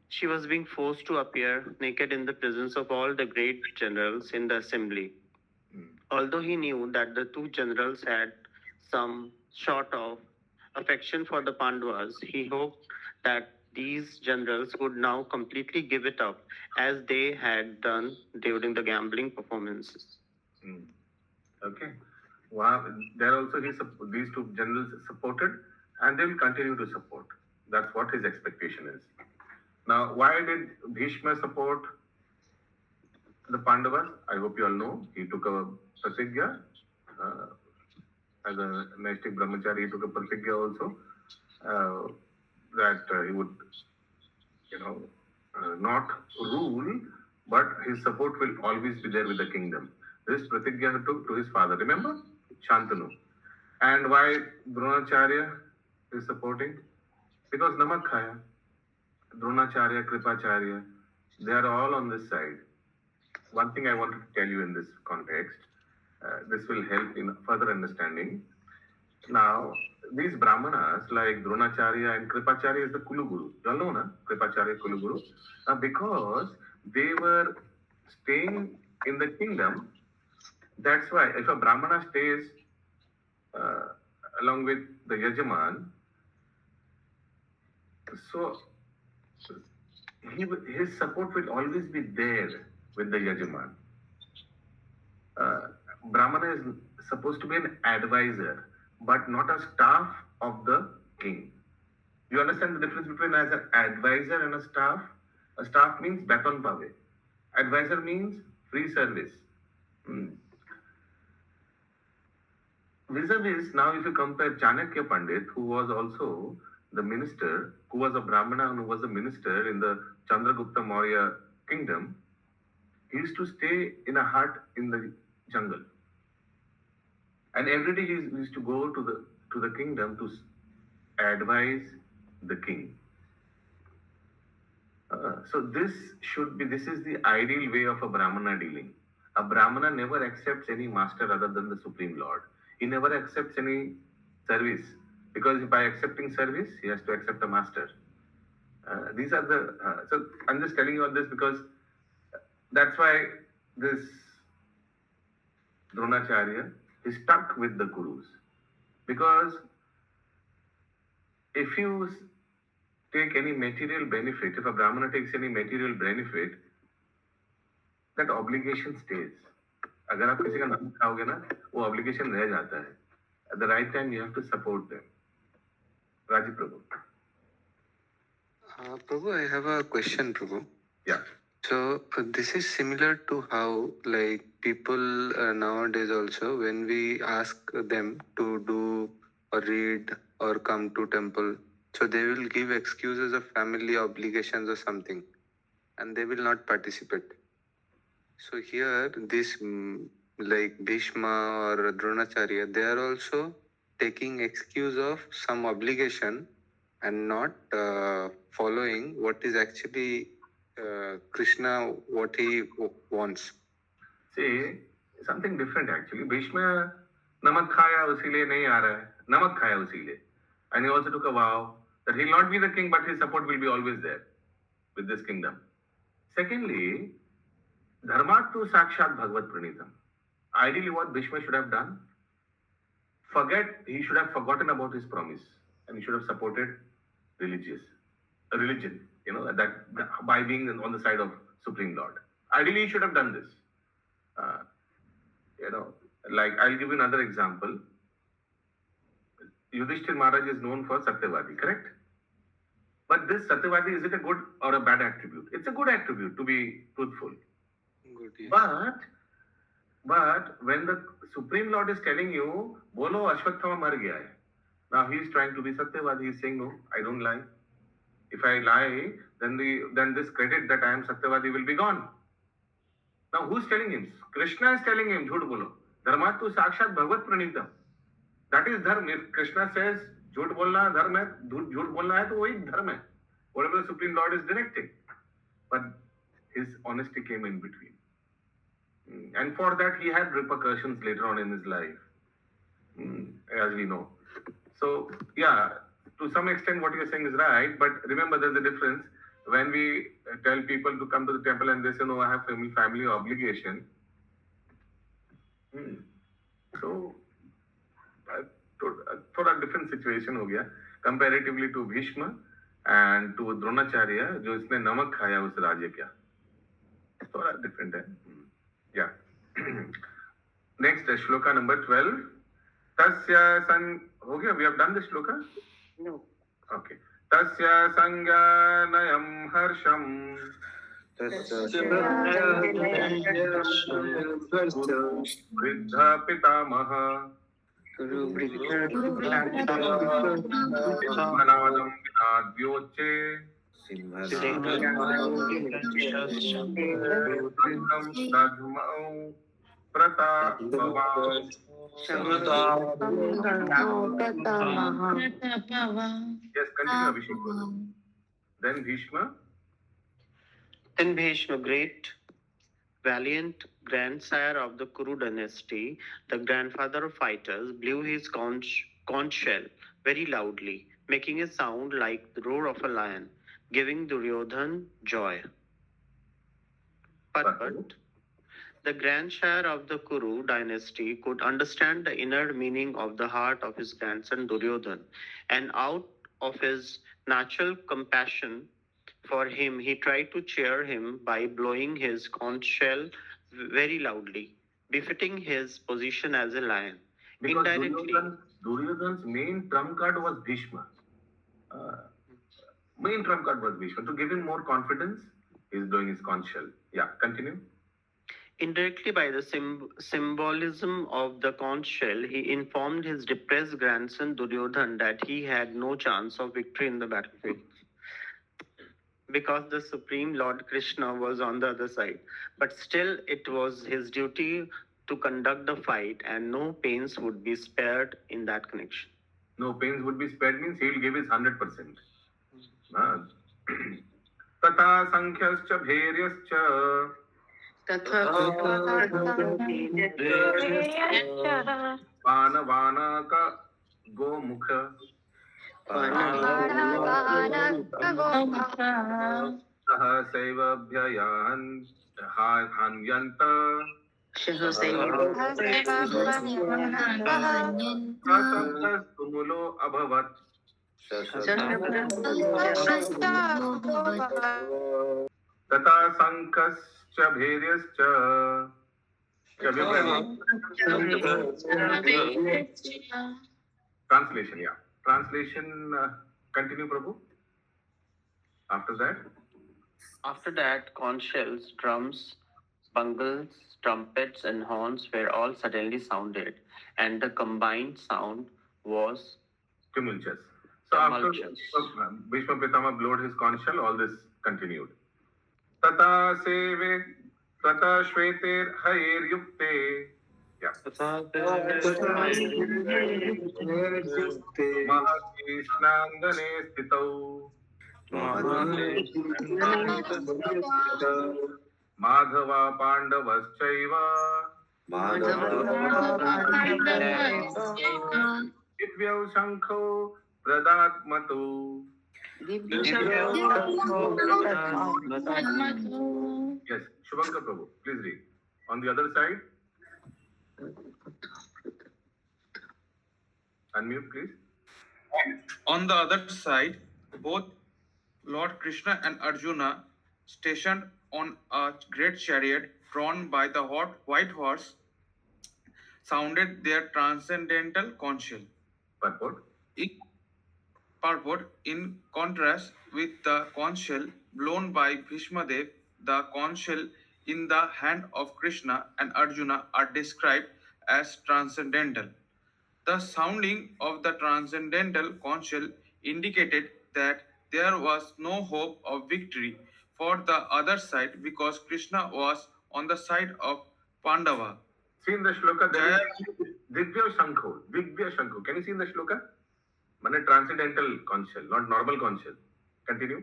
S10: she was being forced to appear naked in the presence of all the great generals in the assembly. Although he knew that the two generals had some sort of affection for the Pandavas, he hoped that these generals would now completely give it up as they had done during the gambling performances.
S1: Okay. Wow. There also these two generals supported, and they will continue to support. That's what his expectation is. Now, why did Bhishma support the Pandavas? I hope you all know. He took a pratigya. As a Naistik Brahmachari, he took a pratigya also that he would, not rule, but his support will always be there with the kingdom. This pratigya he took to his father. Remember? Shantanu. And why Dronacharya is supporting? Because Namak Khaya. Dronacharya, Kripacharya, they are all on this side. One thing I wanted to tell you in this context, this will help in further understanding. Now, these Brahmanas like Dronacharya and Kripacharya is the Kuluguru. You all know, na? Kripacharya, Kuluguru. Because they were staying in the kingdom, that's why if a Brahmana stays along with the Yajaman, so his support will always be there with the Yajaman. Brahmana is supposed to be an advisor, but not a staff of the king. You understand the difference between as an advisor and a staff? A staff means baton pave. Advisor means free service. Vis-a-vis, now if you compare Chanakya Pandit, who was also the minister, who was a Brahmana and who was a minister in the Chandragupta Maurya kingdom, he used to stay in a hut in the jungle. And every day he used to go to the kingdom to advise the king. So this is the ideal way of a Brahmana dealing. A Brahmana never accepts any master other than the Supreme Lord. He never accepts any service, because by accepting service, he has to accept a master. These are so I'm just telling you all this because that's why this Dronacharya is stuck with the Kurus. Because if you take any material benefit, if a Brahmana takes any material benefit, that obligation stays. अगर आप किसी का नाम खाओगे ना, वो obligation रह जाता है. At the right time, you have to support them. Raji Prabhu.
S9: Prabhu, I have a question, Prabhu.
S1: Yeah.
S9: So this is similar to how like people nowadays also when we ask them to do or read or come to temple, so they will give excuses of family obligations or something, and they will not participate. So here this like Bhishma or Dronacharya, they are also taking excuse of some obligation and not following what is actually Krishna what he wants.
S1: See, something different actually. Bhishma namak khaya usile nahi aa raha hai. Namak khaya usile. And he also took a vow that he'll not be the king, but his support will be always there with this kingdom. Secondly, dharmatu sakshat bhagavad pranitam. Ideally, what Bhishma should have done, he should have forgotten about his promise and he should have supported religion, that by being on the side of Supreme Lord. Ideally, he should have done this. Uh, like I'll give you another example. Yudhishthir Maharaj is known for Satyavadi, correct? But this Satyavadi, is it a good or a bad attribute? It's a good attribute to be truthful.
S9: Good, yes.
S1: But when the Supreme Lord is telling you, Bolo Ashwathama mar gaya hai. Now he is trying to be Satyavadi. He is saying, no, I don't lie. If I lie, then this credit that I am Satyavadi will be gone. Now who's telling him? Krishna is telling him, Jhut bolo. Dharmatu sakshat bhagavad pranitam. That is dharma. If Krishna says, Jhut bolna dharma hai, jhut bolna hai, to wahi dharma hai. Whatever the Supreme Lord is directing. But his honesty came in between. And for that, he had repercussions later on in his life, as we know. So, yeah, to some extent, what you're saying is right. But remember, there's a difference. When we tell people to come to the temple and they say, no, I have family obligation. So, थोड़ा different situation हो गया comparatively to Bhishma and to Dronacharya, जो इसने नमक खाया उस राज्य क्या, थोड़ा different है. Yeah. Next, shloka number 12. Tasya san. हो गया? We have done the shloka?
S4: No.
S1: Okay. Tasya sangyanayam harsham. Vriddha pitamaha. Manadam vinadvyoche. Sadhmau pratavavan. Yes, continue, Abhishek. Then Bhishma.
S10: Then Bhishma, great, valiant grandsire of the Kuru dynasty, the grandfather of fighters, blew his conch shell very loudly, making a sound like the roar of a lion, giving Duryodhan joy. But the grandsire of the Kuru dynasty could understand the inner meaning of the heart of his grandson Duryodhan, and out of his natural compassion for him, he tried to cheer him by blowing his conch shell very loudly, befitting his position as a lion.
S1: Because Duryodhan's main trump card was Bhishma. To give him more confidence, he's blowing his conch shell. Yeah, continue.
S10: Indirectly, by the symbolism of the conch shell, he informed his depressed grandson Duryodhan that he had no chance of victory in the battlefield, because the Supreme Lord Krishna was on the other side. But still, it was his duty to conduct the fight, and no pains would be spared in that connection.
S1: No pains would be spared means he will give his 100%. Tata sankhyaschcha bhairyascha. Vana ka gomukha. Sahasaiva bhyayahanyanta. Tumulo abhavat. Tata sankhascha bhairyascha. Translation, yeah. Translation, continue, Prabhu. After that.
S10: After that, conch shells, drums, bungles, trumpets, and horns were all suddenly sounded, and the combined sound was
S1: tumultuous. So after
S10: tumultuous.
S1: Bhishma Pitama blowed his conch shell, all this continued. Tata seve tata shveter hayer yukte. Yeah. Mahakrishnaangane stitau Madhava Pandavaschaiva Divyau Shankho Pradatmatu. Yes, Shubhankar Prabhu, please read. On the other side, unmute please.
S11: On the other side, both Lord Krishna and Arjuna, stationed on a great chariot drawn by the white horse, sounded their transcendental conch shell.
S1: Purport.
S11: In contrast with the conch shell blown by Bhishma Dev, the conch shell in the hand of Krishna and Arjuna are described as transcendental. The sounding of the transcendental conch shell indicated that there was no hope of victory for the other side because Krishna was on the side of Pandava.
S1: See in the shloka, there is Divya Shankho. Divya Shankho. Can you see in the shloka? Mane transcendental conch shell, not normal conch shell. Continue.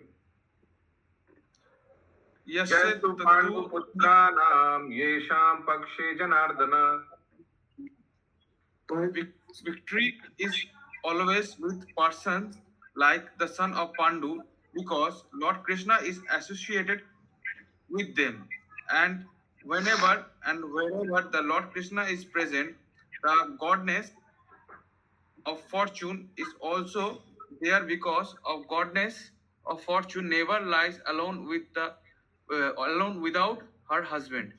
S11: Yes,
S1: Jastu Pandu Putranam Yesham Pakshe Janardana.
S11: Victory is always with persons like the son of Pandu because Lord Krishna is associated with them. And whenever and wherever the Lord Krishna is present, the goddess of fortune is also there because of goddess of fortune never lies alone alone without her husband.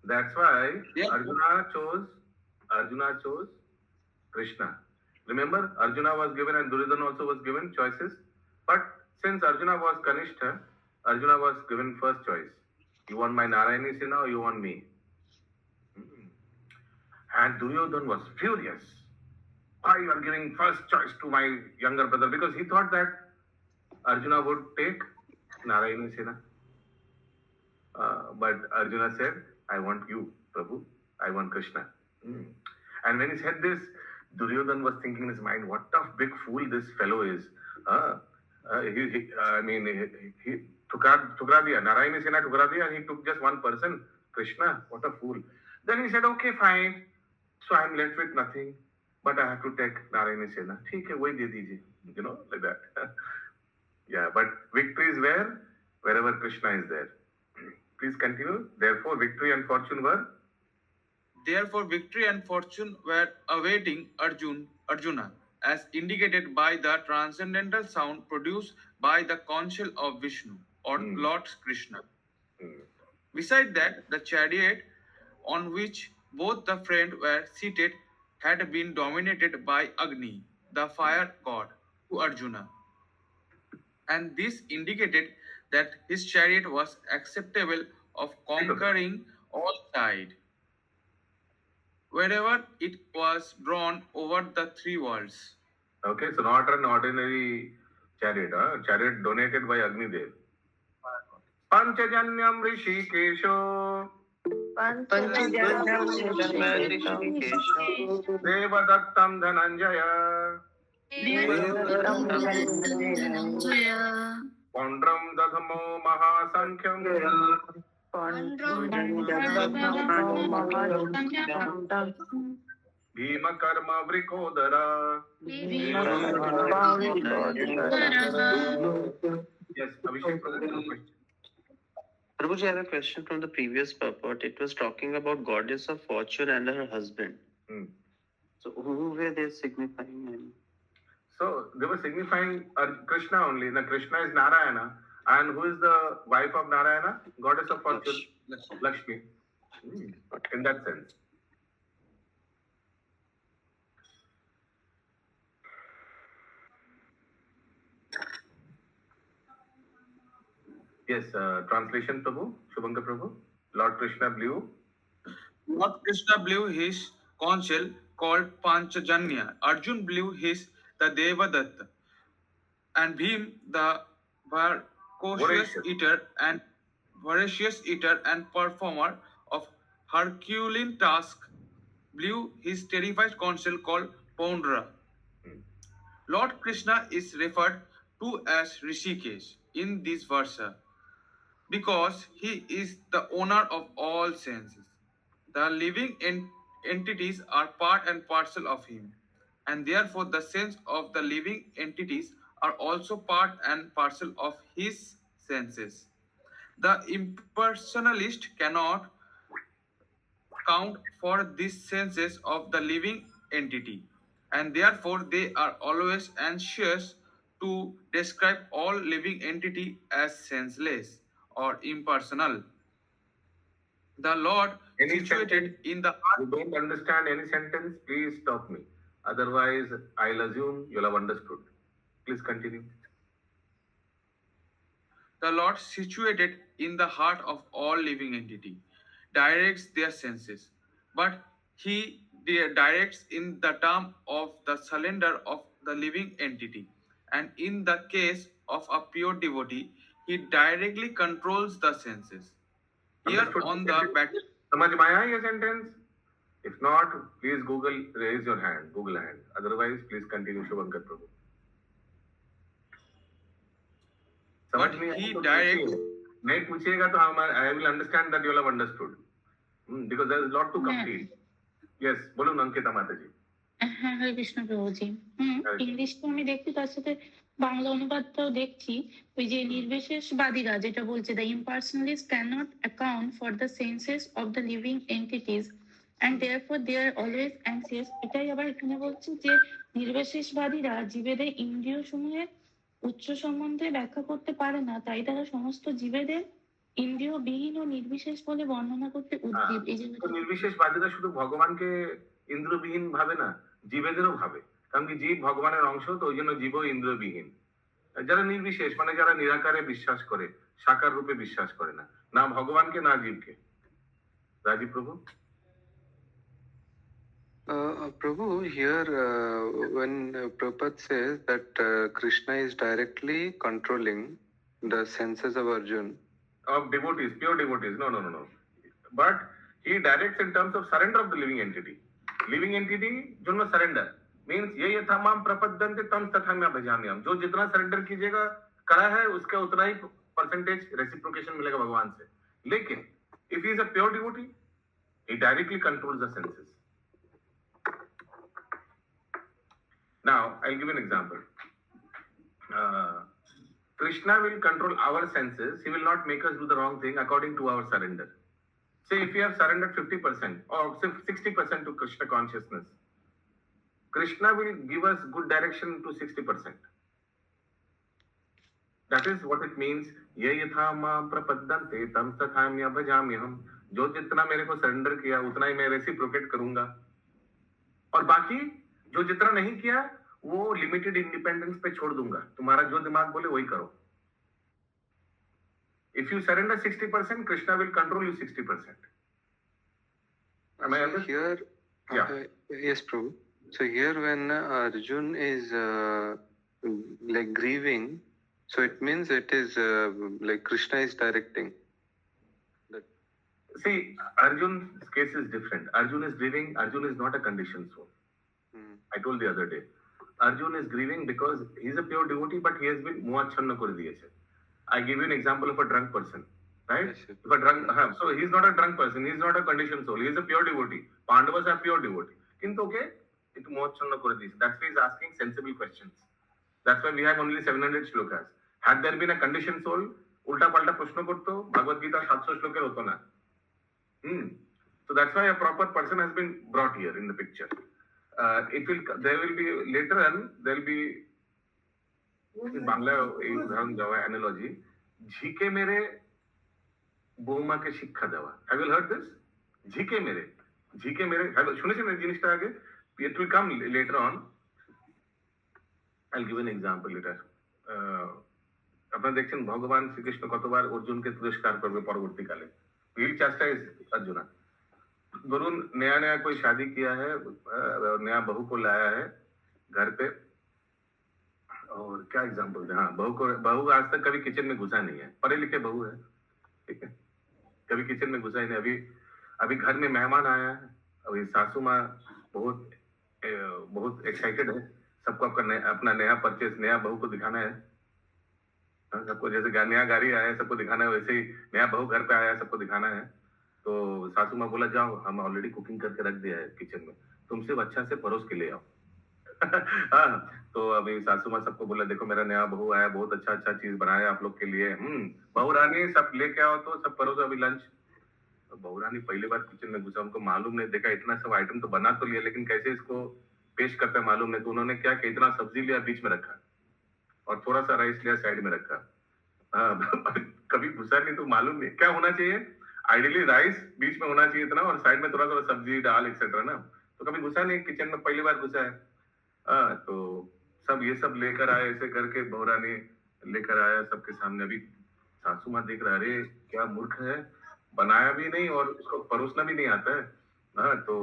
S1: That's why Arjuna chose Krishna. Remember, Arjuna was given and Duryodhana also was given choices. But since Arjuna was Kanishta, Arjuna was given first choice. You want my Narayani Sena or you want me? And Duryodhana was furious. Why you are giving first choice to my younger brother? Because he thought that Arjuna would take Narayani Sena. But Arjuna said, I want you, Prabhu. I want Krishna. And when he said this, Duryodhana was thinking in his mind, what a big fool this fellow is. He tukra diya, Narayani Sena tukra diya, and he took just one person, Krishna. What a fool. Then he said, okay, fine. So I'm left with nothing, but I have to take Narayani Sena. ठीक है, वही दे दीजिए. You know, like that. Yeah, but victory is where? Wherever Krishna is there. Please continue. Therefore, victory and fortune were
S11: awaiting Arjuna, as indicated by the transcendental sound produced by the conch shell of Vishnu or Lord Krishna. Beside that, the chariot on which both the friends were seated had been dominated by Agni, the fire god, to Arjuna. And this indicated that his chariot was acceptable of conquering all sides, wherever it was drawn over the three worlds.
S1: Okay, so not an ordinary chariot, chariot donated by Agni Dev. Panchajanyam Rishikesho Devadattam Dhananjaya Pondram Dadhamo Mahasankham Bhima Karma Vrikodara. Yes, Abhishek, question.
S10: Prabhuji, I have a question from the previous purport. It was talking about goddess of fortune and her husband. So who were they signifying?
S1: So they were signifying Krishna only. Now Krishna is Narayana. And who is the wife of Narayana? Goddess of fortune. Lakshmi. In that sense. Yes, translation, Prabhu, Shubhankar Prabhu. Lord Krishna blew.
S11: Lord Krishna blew his conch shell called Panchajanya. Arjun blew his the Devadatta. And Bhim, the
S1: Voracious.
S11: voracious eater and performer of Herculean task, blew his terrified counsel called Pondra. Lord Krishna is referred to as Rishikesh in this verse because he is the owner of all senses. The living entities are part and parcel of him, and therefore the sense of the living entities are also part and parcel of his senses. The impersonalist cannot count for these senses of the living entity, and therefore they are always anxious to describe all living entity as senseless or impersonal. The Lord
S1: Any
S11: situated
S1: sentence
S11: in the
S1: you don't understand any sentence, please stop me. Otherwise, I'll assume you'll have understood. Please continue.
S11: The Lord situated in the heart of all living entity directs their senses, but he directs in the term of the surrender of the living entity. And in the case of a pure devotee, he directly controls the senses. Here
S1: Understood?
S11: on the battle,
S1: समझ में आया ये sentence? If not, please Google, raise your hand, Google hand. Otherwise, please continue, Shubhankar Prabhu.
S11: but
S1: समझ नहीं
S11: he
S1: आया तो
S11: directs.
S1: पूछिए. नहीं पूछिएगा तो I will understand that you will have understood. Because there is a lot to complete. Yes, বলুন অঙ্কিতা মাতাজি.
S12: হ্যাঁ, হরে কৃষ্ণ প্রভুজি। ইংলিশ তো আমি দেখছি, তার সাথে বাংলা অনুবাদটাও দেখছি। ওই যে নির্বিশেষবাদীরা যেটা বলছে, the impersonalist can not account for the senses of the living entities and therefore they are always anxious. এটাই আবার এখানে বলছে যে নির্বিশেষবাদীরা জীবেদের ইন্দ্রিয় সমূহের উচ্চ সম্বন্ধে ব্যাখ্যা করতে পারে না, তাই তারা সমস্ত জীবেদের ইন্দ্রিয় বিহীন ও নির্বিশেষ বলে বর্ণনা করতে উদ্গ্রীব। এই যে
S1: নির্বিশেষবাদীরা শুধু ভগবানকে ইন্দ্রবিহীন ভাবে না, জীবেদেরও ভাবে। কারণ কি জীব ভগবানের অংশ, তো ওই জন্য জীবও ইন্দ্রবিহীন। যারা নির্বিশেষ মানে যারা নিরাকারে বিশ্বাস করে, সাকার রূপে বিশ্বাস করে না, না ভগবানকে না জীবকে। রাজীব প্রভু।
S9: Prabhu, here when Prabhupada says that Krishna is directly controlling the senses of Arjun.
S1: Of devotees, pure devotees. No. But he directs in terms of surrender of the living entity. Living entity, jonno surrender. Means ये यथा माम प्रपद्यन्ते तम तथा मैं भजाम्यहम. जो जितना surrender कीजिएगा करा है उसका उतना ही percentage reciprocation मिलेगा भगवान से. लेकिन if he is a pure devotee, he directly controls the senses. Now I'll give an example. Krishna will control our senses. He will not make us do the wrong thing according to our surrender. Say if we have surrendered 50% or 60% to Krishna consciousness, Krishna will give us good direction to 60%. That is what it means. Ye yatha maam prapaddante tam tathamya bhajamyaham. जो जितना मेरे को surrender किया उतना ही मैं reciprocate करूंगा, और बाकी जो जितना नहीं किया वो लिमिटेड इंडिपेंडेंस पे छोड़ दूंगा. तुम्हारा जो दिमाग बोले वही करो. If you surrender 60%, Krishna will control you 60%. Am I
S9: here?
S1: Yeah.
S9: Yes, Prabhu. So here when Arjun is like grieving, so it means it is like Krishna is directing.
S1: See, Arjun's case is different. Arjun is grieving. Arjun is not a conditioned soul. I told the other day. Arjun is grieving because he is a pure devotee, but he has been moachhanna kore diyeche. I give you an example of a drunk person, right?
S9: Yes, sir.
S1: If a drunk, so he is not a drunk person. He is not a conditioned soul. He is a pure devotee. Pandavas are pure devotee. Kintu okay, it moachhanna kore diyeche. That's why he is asking sensible questions. That's why we have only 700 shlokas. Had there been a conditioned soul, ulta palta prashna korto, Bhagavad Gita 700 shloker hoto na. So that's why a proper person has been brought here in the picture. There will be later on, there will be Bangla এই উদাহরণ দেওয়া analogy, ঝিকে মেরে বৌমাকে শিক্ষা দেওয়া. Have you heard this? ঝিকে মেরে শুনেছেন এই জিনিসটা আগে? It will come later on. I'll give an example later. আপনারা দেখছেন ভগবান শ্রীকৃষ্ণ কতবার অর্জুনকে তিরস্কার করবে পরবর্তীকালে। यही चेष्टा है अर्जुना। धरुन नया नया कोई शादी किया है, नया बहू को लाया है घर पे, और क्या एग्जाम्पल दे, हाँ, बहू आज तक कभी किचन में घुसा नहीं है, पढ़े लिखे बहू है, ठीक है, कभी किचन में घुसा ही नहीं। अभी घर में मेहमान आया है, अभी सासू माँ बहुत एक्साइटेड है, सबको अपना नया परचेस, नया बहू को दिखाना है। सबको जैसे नया गाड़ी आया है सबको दिखाना है, वैसे ही नया बहू घर पे आया है सबको दिखाना है। तो सासू माँ बोला, जाओ हम ऑलरेडी कुकिंग करके रख दिया है किचन में, तुम सिर्फ अच्छा से परोस के ले आओ। हाँ, तो अभी सासू माँ सबको बोला, देखो मेरा नया बहू आया, बहुत अच्छा अच्छा चीज बनाया आप लोग के लिए, बहू रानी सब लेके आओ, तो सब परोसो अभी लंच। तो बहू रानी पहली बार किचन में घुसा, उनको मालूम नहीं, देखा इतना सब आइटम तो बना तो लिया, लेकिन कैसे इसको पेश करते हैं मालूम नहीं। तो उन्होंने क्या किया, इतना सब्जी लिया बीच में रखा और थोड़ा सा राइस लिया साइड में रखा। कभी घुसा नहीं तो मालूम नहीं क्या होना चाहिए, आइडियली राइस बीच में होना चाहिए इतना, और साइड में थोड़ा थोड़ा सब्जी दाल एक्सेट्रा ना। तो कभी घुसा नहीं किचन में, पहली बार घुसा है। तो सब ये सब लेकर आए, ऐसे करके बहू रानी लेकर आया सबके सामने। अभी सासू माँ देख रहा, अरे क्या मूर्ख है, बनाया भी नहीं और उसको परोसना भी नहीं आता है। तो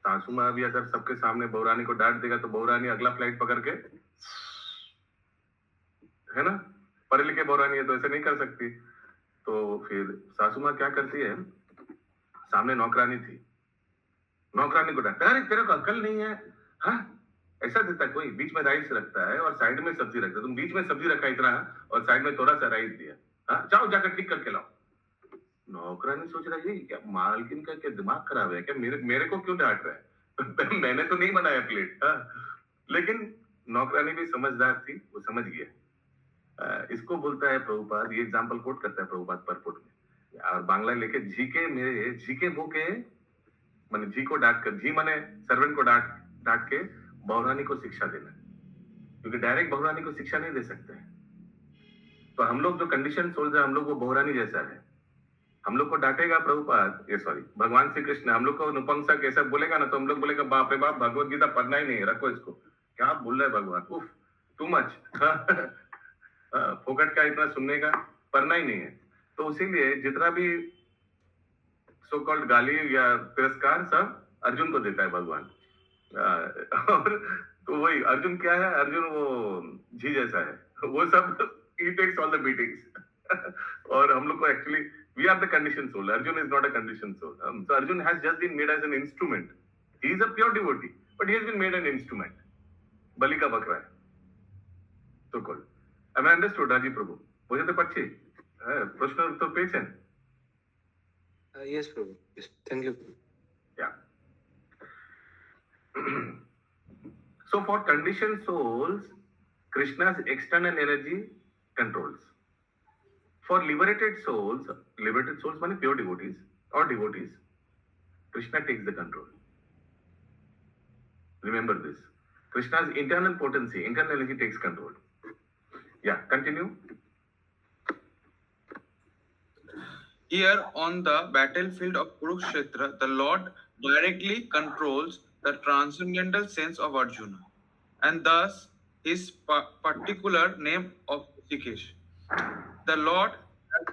S1: सासू माँ भी अगर सबके सामने बहू रानी को डांट देगा तो बहू रानी अगला फ्लाइट पकड़ के, है ना, पढ़े लिखे बहू रानी है तो ऐसे नहीं कर सकती। तो फिर सासू माँ क्या करती है, सामने नौकरानी थी, नौकरानी को डांटता, अरे तेरे को अकल नहीं है, हाँ ऐसा देता कोई, बीच में राइस रखता है और साइड में सब्जी रखता है, तुम बीच में सब्जी रखा इतना और साइड में थोड़ा सा राइस दिया, हाँ जाओ जाकर ठीक करके लाओ। नौकरानी सोच रही है क्या मालकिन का क्या दिमाग खराब है क्या, मेरे को क्यों डांट रहा है मैंने तो नहीं बनाया प्लेट। लेकिन नौकरानी भी समझदार थी, वो समझ गया। इसको बोलता है प्रभुपाद, ये एग्जाम्पल कोट करता है प्रभुपाद परपुट में, और बांग्ला लेके झीके मेरे झीके भूखे, माने झी को डांट कर, झी माने सर्वेंट को डांट के बहुरानी को शिक्षा देना, क्योंकि डायरेक्ट बहुरानी को शिक्षा नहीं दे सकते हैं। तो हम लोग जो कंडीशन सोच रहे हैं, हम लोग वो बहुरानी जैसा है, हम लोग को डांटेगा प्रभुपाद, ये सॉरी भगवान श्री कृष्ण हम लोग को नपुंसक ऐसा बोलेगा ना, तो हम लोग बोलेगा बाप रे बाप, भगवत गीता पढ़ना ही नहीं, रखो इसको, क्या बोल रहा है भगवान, उफ टू मच, फोकट का इतना सुनने का पढ़ना ही नहीं है। तो इसीलिए जितना भी सो कॉल्ड गाली या तिरस्कार सब अर्जुन को देता है भगवान। और तो वही अर्जुन क्या है, अर्जुन वो झी जैसा है, वो सब he takes all the beatings। और हम लोग को actually we are the conditioned soul, Arjun is not a conditioned soul। So Arjun has just been made as an instrument, he is a pure devotee but he has been made an instrument, बलि का बकरा है so called। Am I understood Rajiv प्रभु, मुझे तो पक्षी प्रश्न उत्तर पेश है।
S9: Yes, Prabhu. Yes, thank you.
S1: Yeah। So for conditioned souls, Krishna's external energy controls. For liberated souls mean pure devotees or devotees, Krishna takes the control. Remember this. Krishna's internal potency, internal energy takes control. Yeah, continue.
S11: Here on the battlefield of Kurukshetra, the Lord directly controls the transcendental sense of Arjuna, and thus his particular name of Rishikesh. The Lord has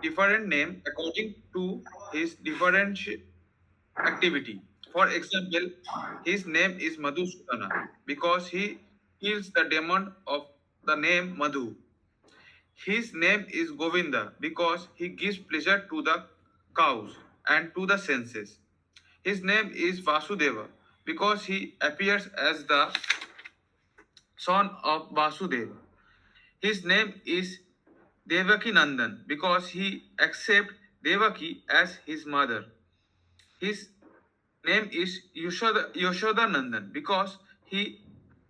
S11: different name according to his different activity. For example, his name is Madhusudana because he kills the demon of the name Madhu. His name is Govinda because he gives pleasure to the cows and to the senses. His name is Vasudeva because he appears as the son of Vasudeva. His name is Devaki Nandan because he accepts Devaki as his mother. His name is Yashoda Nandan because he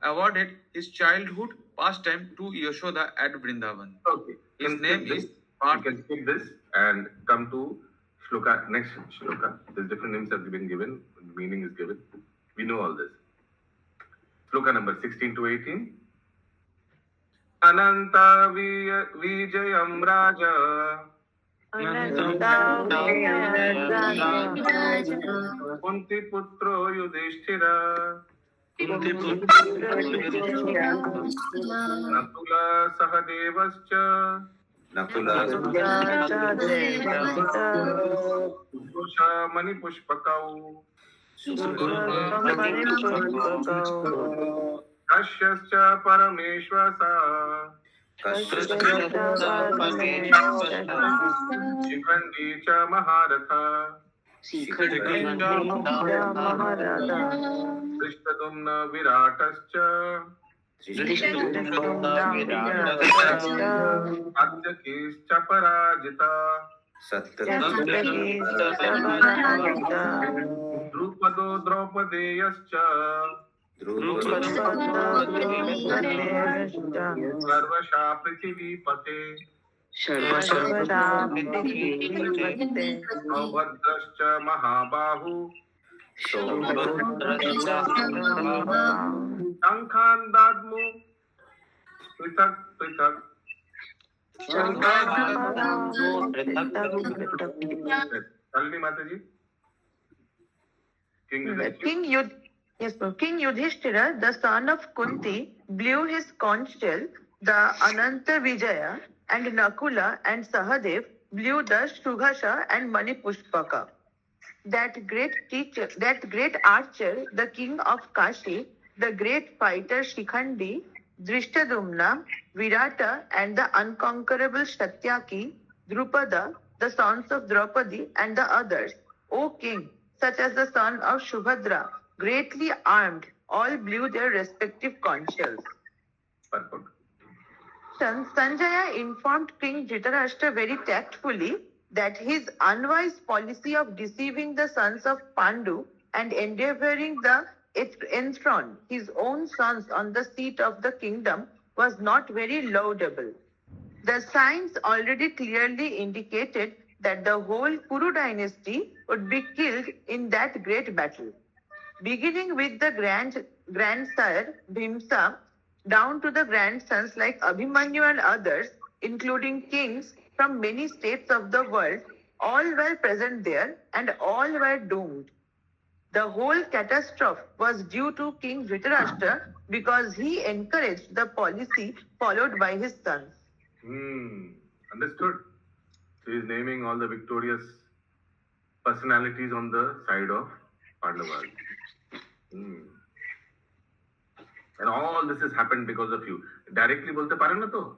S11: awarded his childhood pastime to Yashoda at Vrindavan.
S1: Okay.
S11: His name is
S1: You can skip this and come to shloka, next shloka. There's different names have been given, meaning is given. We know all this. Shloka number 16 to 18. Ananta Vijayam Raja Kunti Putro Yudhishthira Nakula सहदेवश्च सुदृशा मणिपुष्पकौ कश्यश्च परमेश्वसा Shikhandi च महारथा दृष्टद्युम्न विराटश्च सात्यकीश्च पराजिता द्रुपदो द्रौपदेयश्च सर्वशा पृथिवीपते सौभद्रश्च महाबाहु शङ्खान् दद्मु पृथक् पृथक् Salini Mataji.
S6: King Yudhishthira, the son of Kunti, blew his conch shell, the Ananta Vijaya, and Nakula and Sahadev blew the Shughasha and Manipushpaka. That great archer, the king of Kashi, the great fighter Shikhandi, Drishtadumna, Virata, and the unconquerable Shatyaki, Drupada, the sons of Draupadi, and the others, O king, such as the son of Shubhadra, greatly armed, all blew their respective conch shells. Sanjaya informed King Dhritarashtra very tactfully that his unwise policy of deceiving the sons of Pandu and endeavoring to enthrone his own sons on the seat of the kingdom was not very laudable. The signs already clearly indicated that the whole Kuru dynasty would be killed in that great battle. Beginning with the grandsire Bhimsa, down to the grandsons like Abhimanyu and others, including kings from many states of the world, all were present there and all were doomed. The whole catastrophe was due to King Dhritarashtra because he encouraged the policy followed by his sons.
S1: Understood. So he's naming all the victorious personalities on the side of Pandavas. And all this has happened because of you. Directly बोलते पारे ना तो,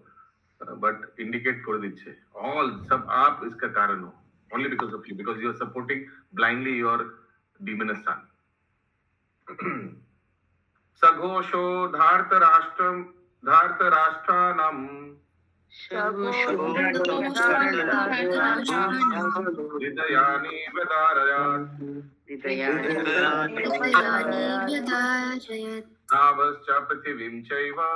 S1: but indicate कर दीजिए. All सब आप इसका कारण हो. Only because of you, because you are supporting blindly your demoness son. Saghosho dhartarashtanam hridayani vedarayat navascha prithivim chaiva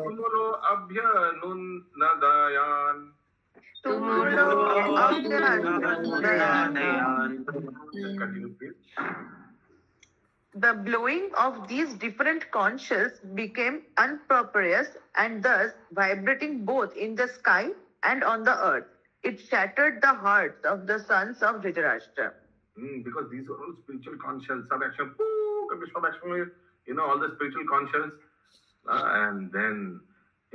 S1: tumulo abhyanunadayan. Continue, please.
S6: The blowing of these different conch shells became unproporous and thus vibrating both in the sky and on the earth. It shattered the hearts of the sons of Dhritarashtra.
S1: Because these are all spiritual conch shells, sub-action, all the spiritual conch shells, and then,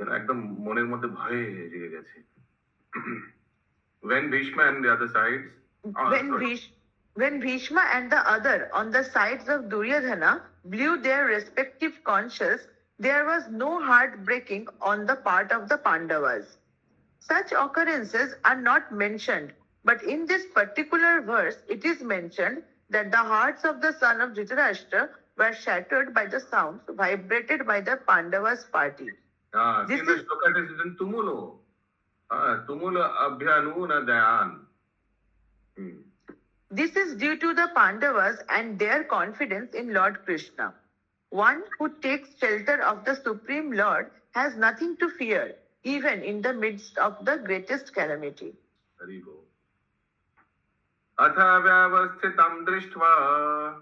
S1: ekdam moner moddhe bhoy jege geche. When Bhishma and the other sides,
S6: when Bhishma and the other on the sides of Duryodhana blew their respective conch shells, there was no heart-breaking on the part of the Pandavas. Such occurrences are not mentioned, but in this particular verse, it is mentioned that the hearts of the son of Dhritarashtra were shattered by the sounds vibrated by the Pandavas' party.
S1: This is in Tumulo. Tumula Abhyanuna Dayan.
S6: This is due to the Pandavas and their confidence in Lord Krishna. One who takes shelter of the Supreme Lord has nothing to fear, even in the midst of the greatest calamity.
S1: Very good. Atha vyavasthitam drishtva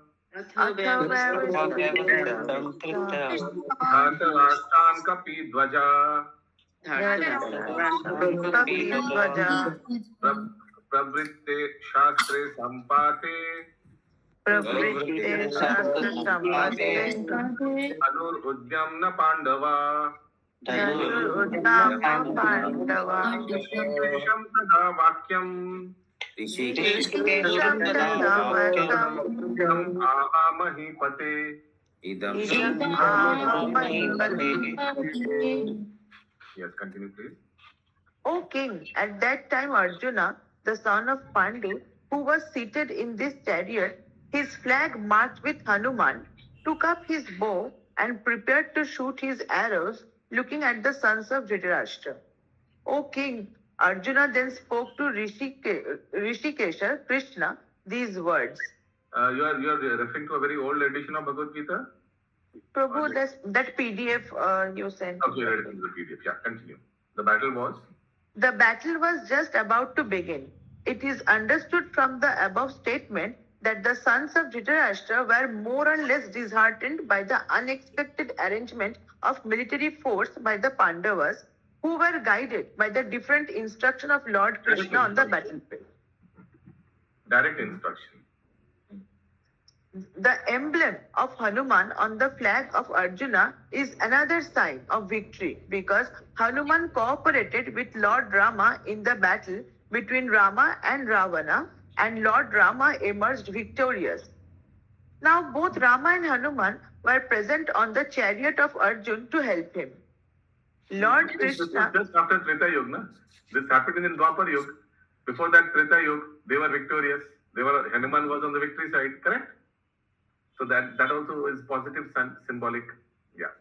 S1: dhartarashtan kapi dvaja pravritte shastre sampate
S6: Pravritte Shastra Samaste
S1: Anur Udyamna Pandava
S6: Dhanur Uddama Pandava
S1: Rishikesham Tada Vakyam
S6: Rishikesham Tada Vatam
S1: Idam Ahamahi Pate.
S6: Idam Ahamahipati.
S1: Yes, continue please.
S6: O king, at that time Arjuna, the son of Pandu, who was seated in this chariot, his flag marked with Hanuman, took up his bow and prepared to shoot his arrows, looking at the sons of Dhritarashtra. O king, Arjuna then spoke to Rishikesha, Krishna, these words.
S1: You are referring to a very old edition of Bhagavad Gita?
S6: Prabhu, that PDF you sent.
S1: Okay, read it in the PDF. Yeah, continue. The battle was?
S6: The battle was just about to begin. It is understood from the above statement that the sons of Dhritarashtra were more or less disheartened by the unexpected arrangement of military force by the Pandavas, who were guided by the different instruction of Lord Krishna on the battlefield.
S1: Direct instruction.
S6: The emblem of Hanuman on the flag of Arjuna is another sign of victory because Hanuman cooperated with Lord Rama in the battle between Rama and Ravana, and Lord Rama emerged victorious. Now both Rama and Hanuman were present on the chariot of Arjun to help him. Lord Krishna...
S1: Just after Treta Yuga, na? This happened in Dwapar Yuga. Before that Treta Yuga, they were victorious. Hanuman was on the victory side, correct? So that also is positive, symbolic. Yeah.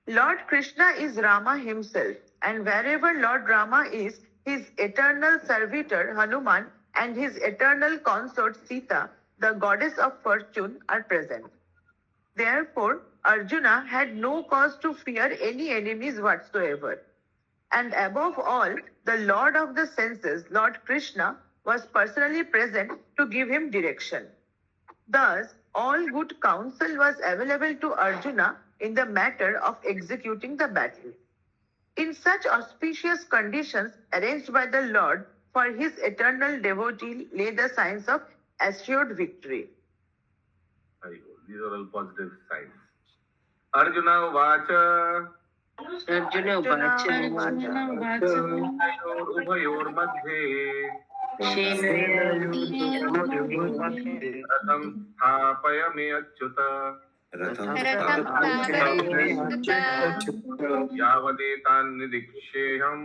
S6: Lord Krishna is Rama himself, and wherever Lord Rama is, his eternal servitor Hanuman and his eternal consort Sita, the goddess of fortune, are present. Therefore, Arjuna had no cause to fear any enemies whatsoever. And above all, the Lord of the senses, Lord Krishna, was personally present to give him direction. Thus, all good counsel was available to Arjuna in the matter of executing the battle. In such auspicious conditions arranged by the Lord for his eternal devotee lay the signs of assured victory.
S1: These are all positive signs. Arjuna Vacha.
S4: Arjuna Vacha.
S1: Ubhayor Madhye. Ratham Thapaya Me Achyuta. Yavadetan Nidiksheham.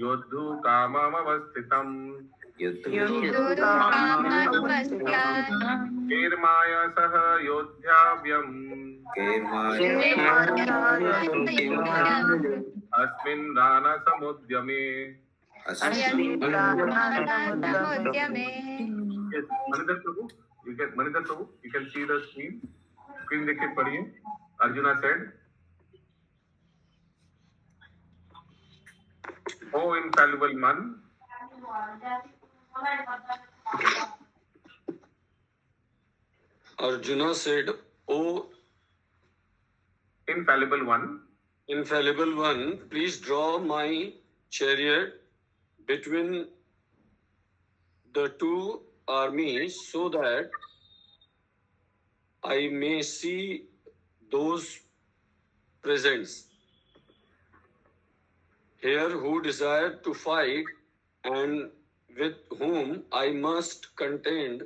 S1: Yodhu Kamam Avastitam. Kirmaya Saha Yodhyavyam. Asmin Rana Samudyame. Yes, Manidhar Prabhu, you can see the screen. Screen dekhe padhiye. Arjuna said, "O infallible man,
S13: Arjuna said, O
S1: infallible one,
S13: please draw my chariot between the two armies so that I may see those presents here who desire to fight and with whom I must contend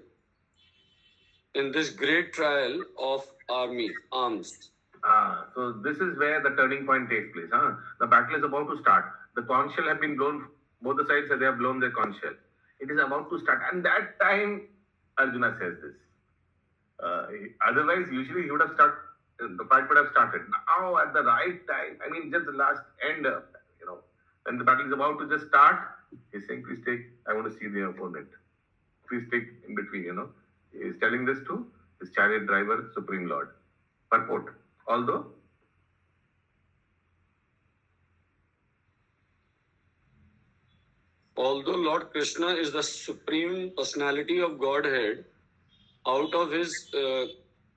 S13: in this great trial of arms."
S1: So this is where the turning point takes place. The battle is about to start. The conch shell have been blown. Both the sides they have blown their conch shell. It is about to start, and that time Arjuna says this. Otherwise, usually he would have started. The fight would have started. Now, at the right time, I mean, just the last end. When the battle is about to just start, he's saying, "Please take. I want to see the opponent. Please take in between." He's telling this to his chariot driver, Supreme Lord. Purport. Although
S13: Lord Krishna is the supreme personality of Godhead, out of his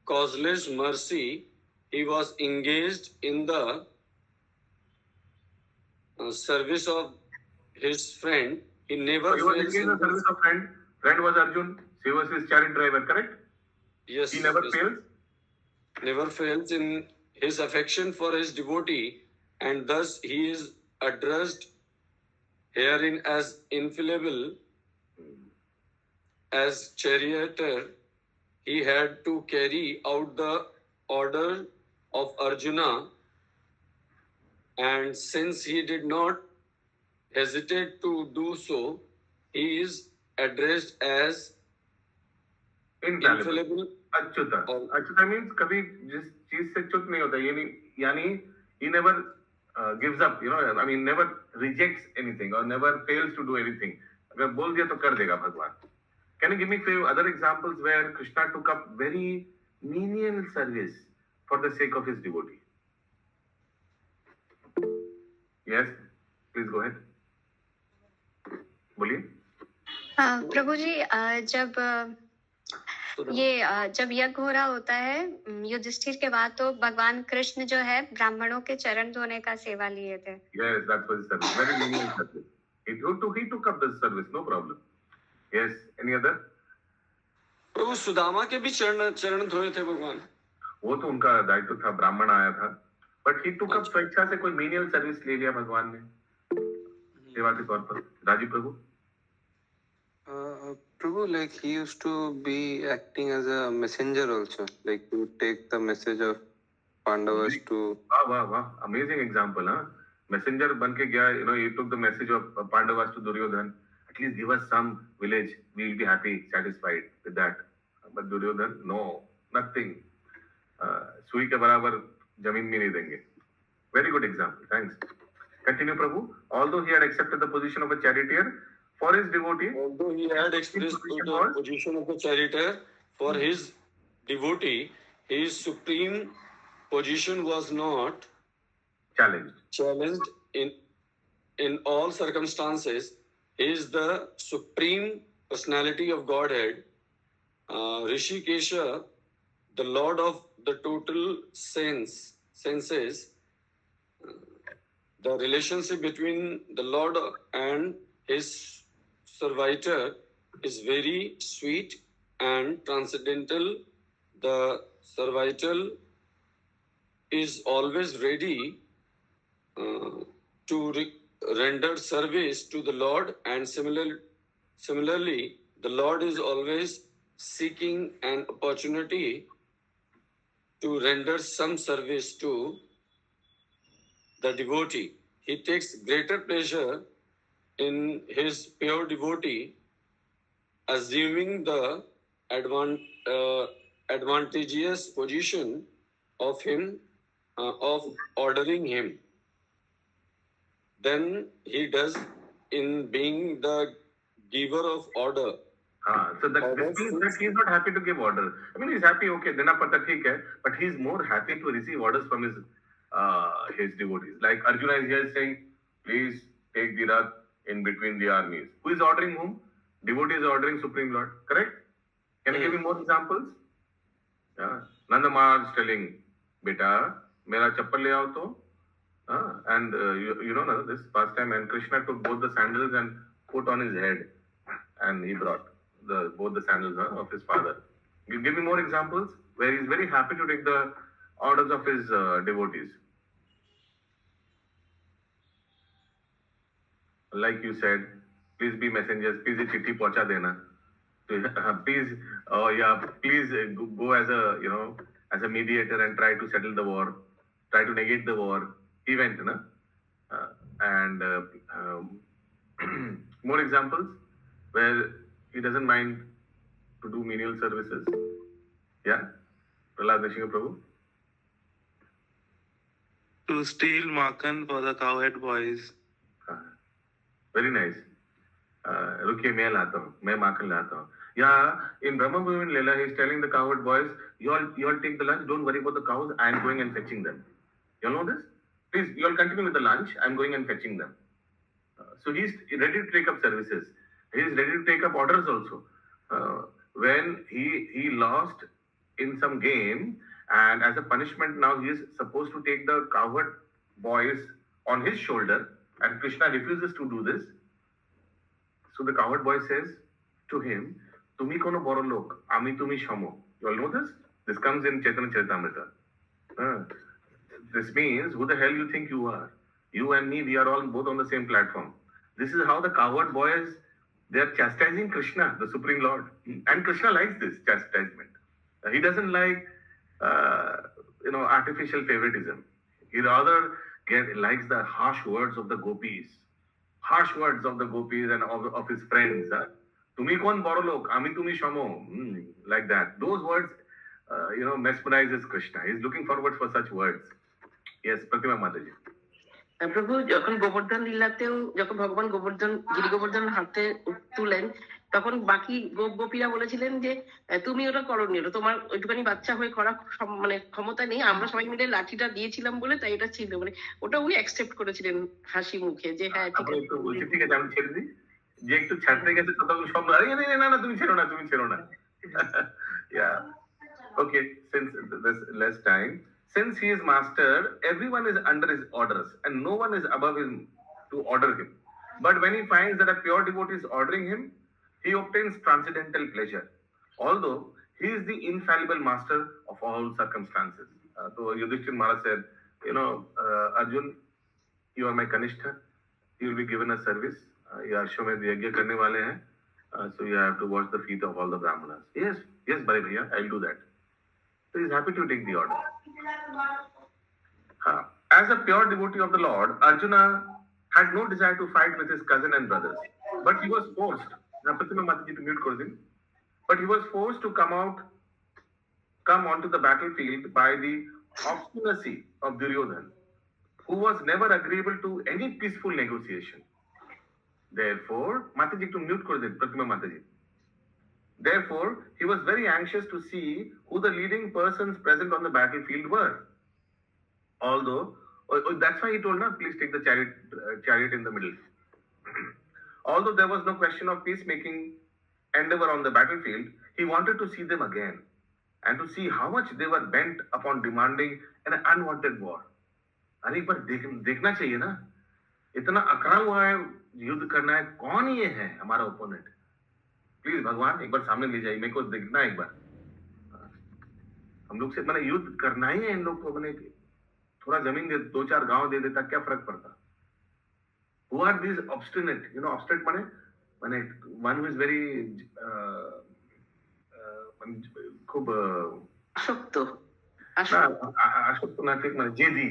S13: causeless mercy, he was engaged in the service of his friend He
S1: So
S13: never
S1: he was
S13: fails
S1: engaged in
S13: in
S1: the service
S13: this.
S1: of friend. Friend was Arjun. He was his chariot driver, correct?
S13: Yes,
S1: He never
S13: yes,
S1: fails.
S13: never fails in his affection for his devotee, and thus he is addressed herein as infallible. As charioteer, he had to carry out the order of Arjuna, and since he did not hesitate to do so, he is addressed as
S1: Infallible.
S13: infallible.
S1: Achyuta.
S13: or-
S1: Achyuta means कभी जिस चीज से च्युत नहीं होता. यानी he never gives up. I mean, never rejects anything or never fails to do anything. अगर बोल दिया तो कर देगा भगवान. Can you give me few other examples where Krishna took up very menial service for the sake of his devotee? Yes, please go ahead. बोलिए.
S2: प्रभु जी जब यज्ञ हो रहा होता है युधिष्ठिर के बाद, तो भगवान कृष्ण जो है ब्राह्मणों के चरण धोने का सेवा लिए थे.
S1: Yes, that was his service. Very menial service. He took up this service, no problem. Yes, any other?
S13: प्रभु सुदामा के भी चरण धोए थे भगवान.
S1: वो तो उनका दायित्व था, ब्राह्मण आया था. बट ही टुक अप स्वेच्छा से कोई मेनियल सर्विस ले लिया भगवान ने सेवा के तौर पर. राजीव प्रभु.
S9: Prabhu, like he used to be acting as a messenger also, like to take the message of Pandavas to.
S1: वाह, amazing example, huh? Messenger बन के गया, he took the message of Pandavas to Duryodhan. At least give us some village, we will be happy, satisfied with that. But Duryodhan, no, nothing. सुई के बराबर जमीन में नहीं देंगे. Very good example, thanks. Continue, Prabhu. Although he had accepted the position of a charioteer for his devotee,
S13: although he had expressed the position of the charioteer for his devotee, his supreme position was not challenged in all circumstances. He is the supreme personality of Godhead. Rishikesha, the Lord of the total senses, the relationship between the Lord and his servitor is very sweet and transcendental. The servitor is always ready to render service to the Lord, and similarly, the Lord is always seeking an opportunity to render some service to the devotee. He takes greater pleasure in his pure devotee, assuming the advantageous position of him, of ordering him, than he does in being the giver of order.
S1: So that means he is not happy to give order. I mean, he's happy, okay, dena pata theek hai, but he's more happy to receive orders from his devotees. Like Arjuna is here saying, please take the rath in between the armies. Who is ordering whom? Devotee is ordering Supreme Lord, correct? Can you give me more examples? Nanda Maharaj telling, beta, mera chappal le aao to. And you know this pastime, and Krishna took both the sandals and put on his head, and he brought both the sandals of his father. You give me more examples where he's very happy to take the orders of his devotees. Like you said, please be messengers, please chitti pahuncha dena. Please, please go as a mediator and try to settle the war, try to negate the war. He went, and more examples where he doesn't mind to do menial services. Yeah, Prahlad Nrsimha Prabhu.
S8: To steal Makan for the cowhead boys.
S1: Very nice. रुकिए मैं लाता हूँ, मैं माखन लाता हूँ. Yeah, in Brahma Bhumin Leela, he's telling the cowherd boys, you all take the lunch, don't worry about the cows, I am going and fetching them. You all know this? Please, you all continue with the lunch, I am going and fetching them. So he's ready to take up services. He is ready to take up orders also. When he lost in some game, and as a punishment now he is supposed to take the cowherd boys on his shoulder, and Krishna refuses to do this. So the coward boy says to him, Tumi kono boro lok, ami tumi shamo. You all know this? This comes in Chaitanya Charitamrita. This means, who the hell you think you are? You and me, we are all both on the same platform. This is how the coward boys, they are chastising Krishna, the Supreme Lord. And Krishna likes this chastisement. He doesn't like, artificial favoritism. He rather likes the harsh words of the gopis. Harsh words of the gopis and of his friends. Tumi kon boro lok, ami tumi shamo. Like that. Those words, mesmerizes Krishna. He's looking forward for such words. Yes, Pratima Mataji.
S4: প্রভু যখন গোবর্ধন লীলাতেও যখন ভগবান গিরি গোবর্ধন হাতে তুলেন, তখন বাকি গোপীরা বলেছিলেন যে তুমি ওটা করনি, ওটা তোমার ওইটুখানি বাচ্চা হয়ে করা মানে ক্ষমতা নেই, আমরা সবাই মিলে লাঠিটা দিয়েছিলাম বলে তাই এটা ছিল, মানে ওটা উনি অ্যাকসেপ্ট করেছিলেন হাসি মুখে যে হ্যাঁ ঠিক আছে
S1: ঠিক আছে আমি ছেড়ে দিই। যে একটু ছাড়তে গেছে তখন সব না তুমি ছেড়ো না yeah. Okay, since there's less time, since he is master, everyone is under his orders and no one is above him to order him. But when he finds that a pure devotee is ordering him, he obtains transcendental pleasure. Although he is the infallible master of all circumstances. So Yudhishthir Maharaj said, Arjun, you are my Kanishta. You will be given a service. You are Ashwamedh Yajna karne wale hain. So you have to wash the feet of all the Brahmanas. Yes, Bhai Bhaiya, I'll do that. So he is happy to take the order. As a pure devotee of the Lord, Arjuna had no desire to fight with his cousin and brothers. But he was forced. Now, Pratima Mataji to mute Korzin. But he was forced to come onto the battlefield by the obstinacy of Duryodhan, who was never agreeable to any peaceful negotiation. Therefore, Mataji to mute Korzin, Pratima Mataji. Therefore, he was very anxious to see who the leading persons present on the battlefield were. Although, that's why he told, please take the chariot in the middle. Although there was no question of peacemaking endeavor on the battlefield, he wanted to see them again and to see how much they were bent upon demanding an unwanted war. अरे पर देखना चाहिए ना, इतना अकड़ा हुआ है, युद्ध करना है, कौन ये है हमारा ओपोनेंट? प्लीज भगवान एक बार सामने ले जाइए, मेरे को देखना एक बार। हम लोग से मैंने युद्ध करना ही है इन लोग को, मैंने थोड़ा जमीन दे, 2-4 गांव दे देता, क्या फर्क पड़ता? Who are these obstinate? Obstinate माने one who is very खूब
S4: আসক্ত
S1: না ঠিক মানে জেদি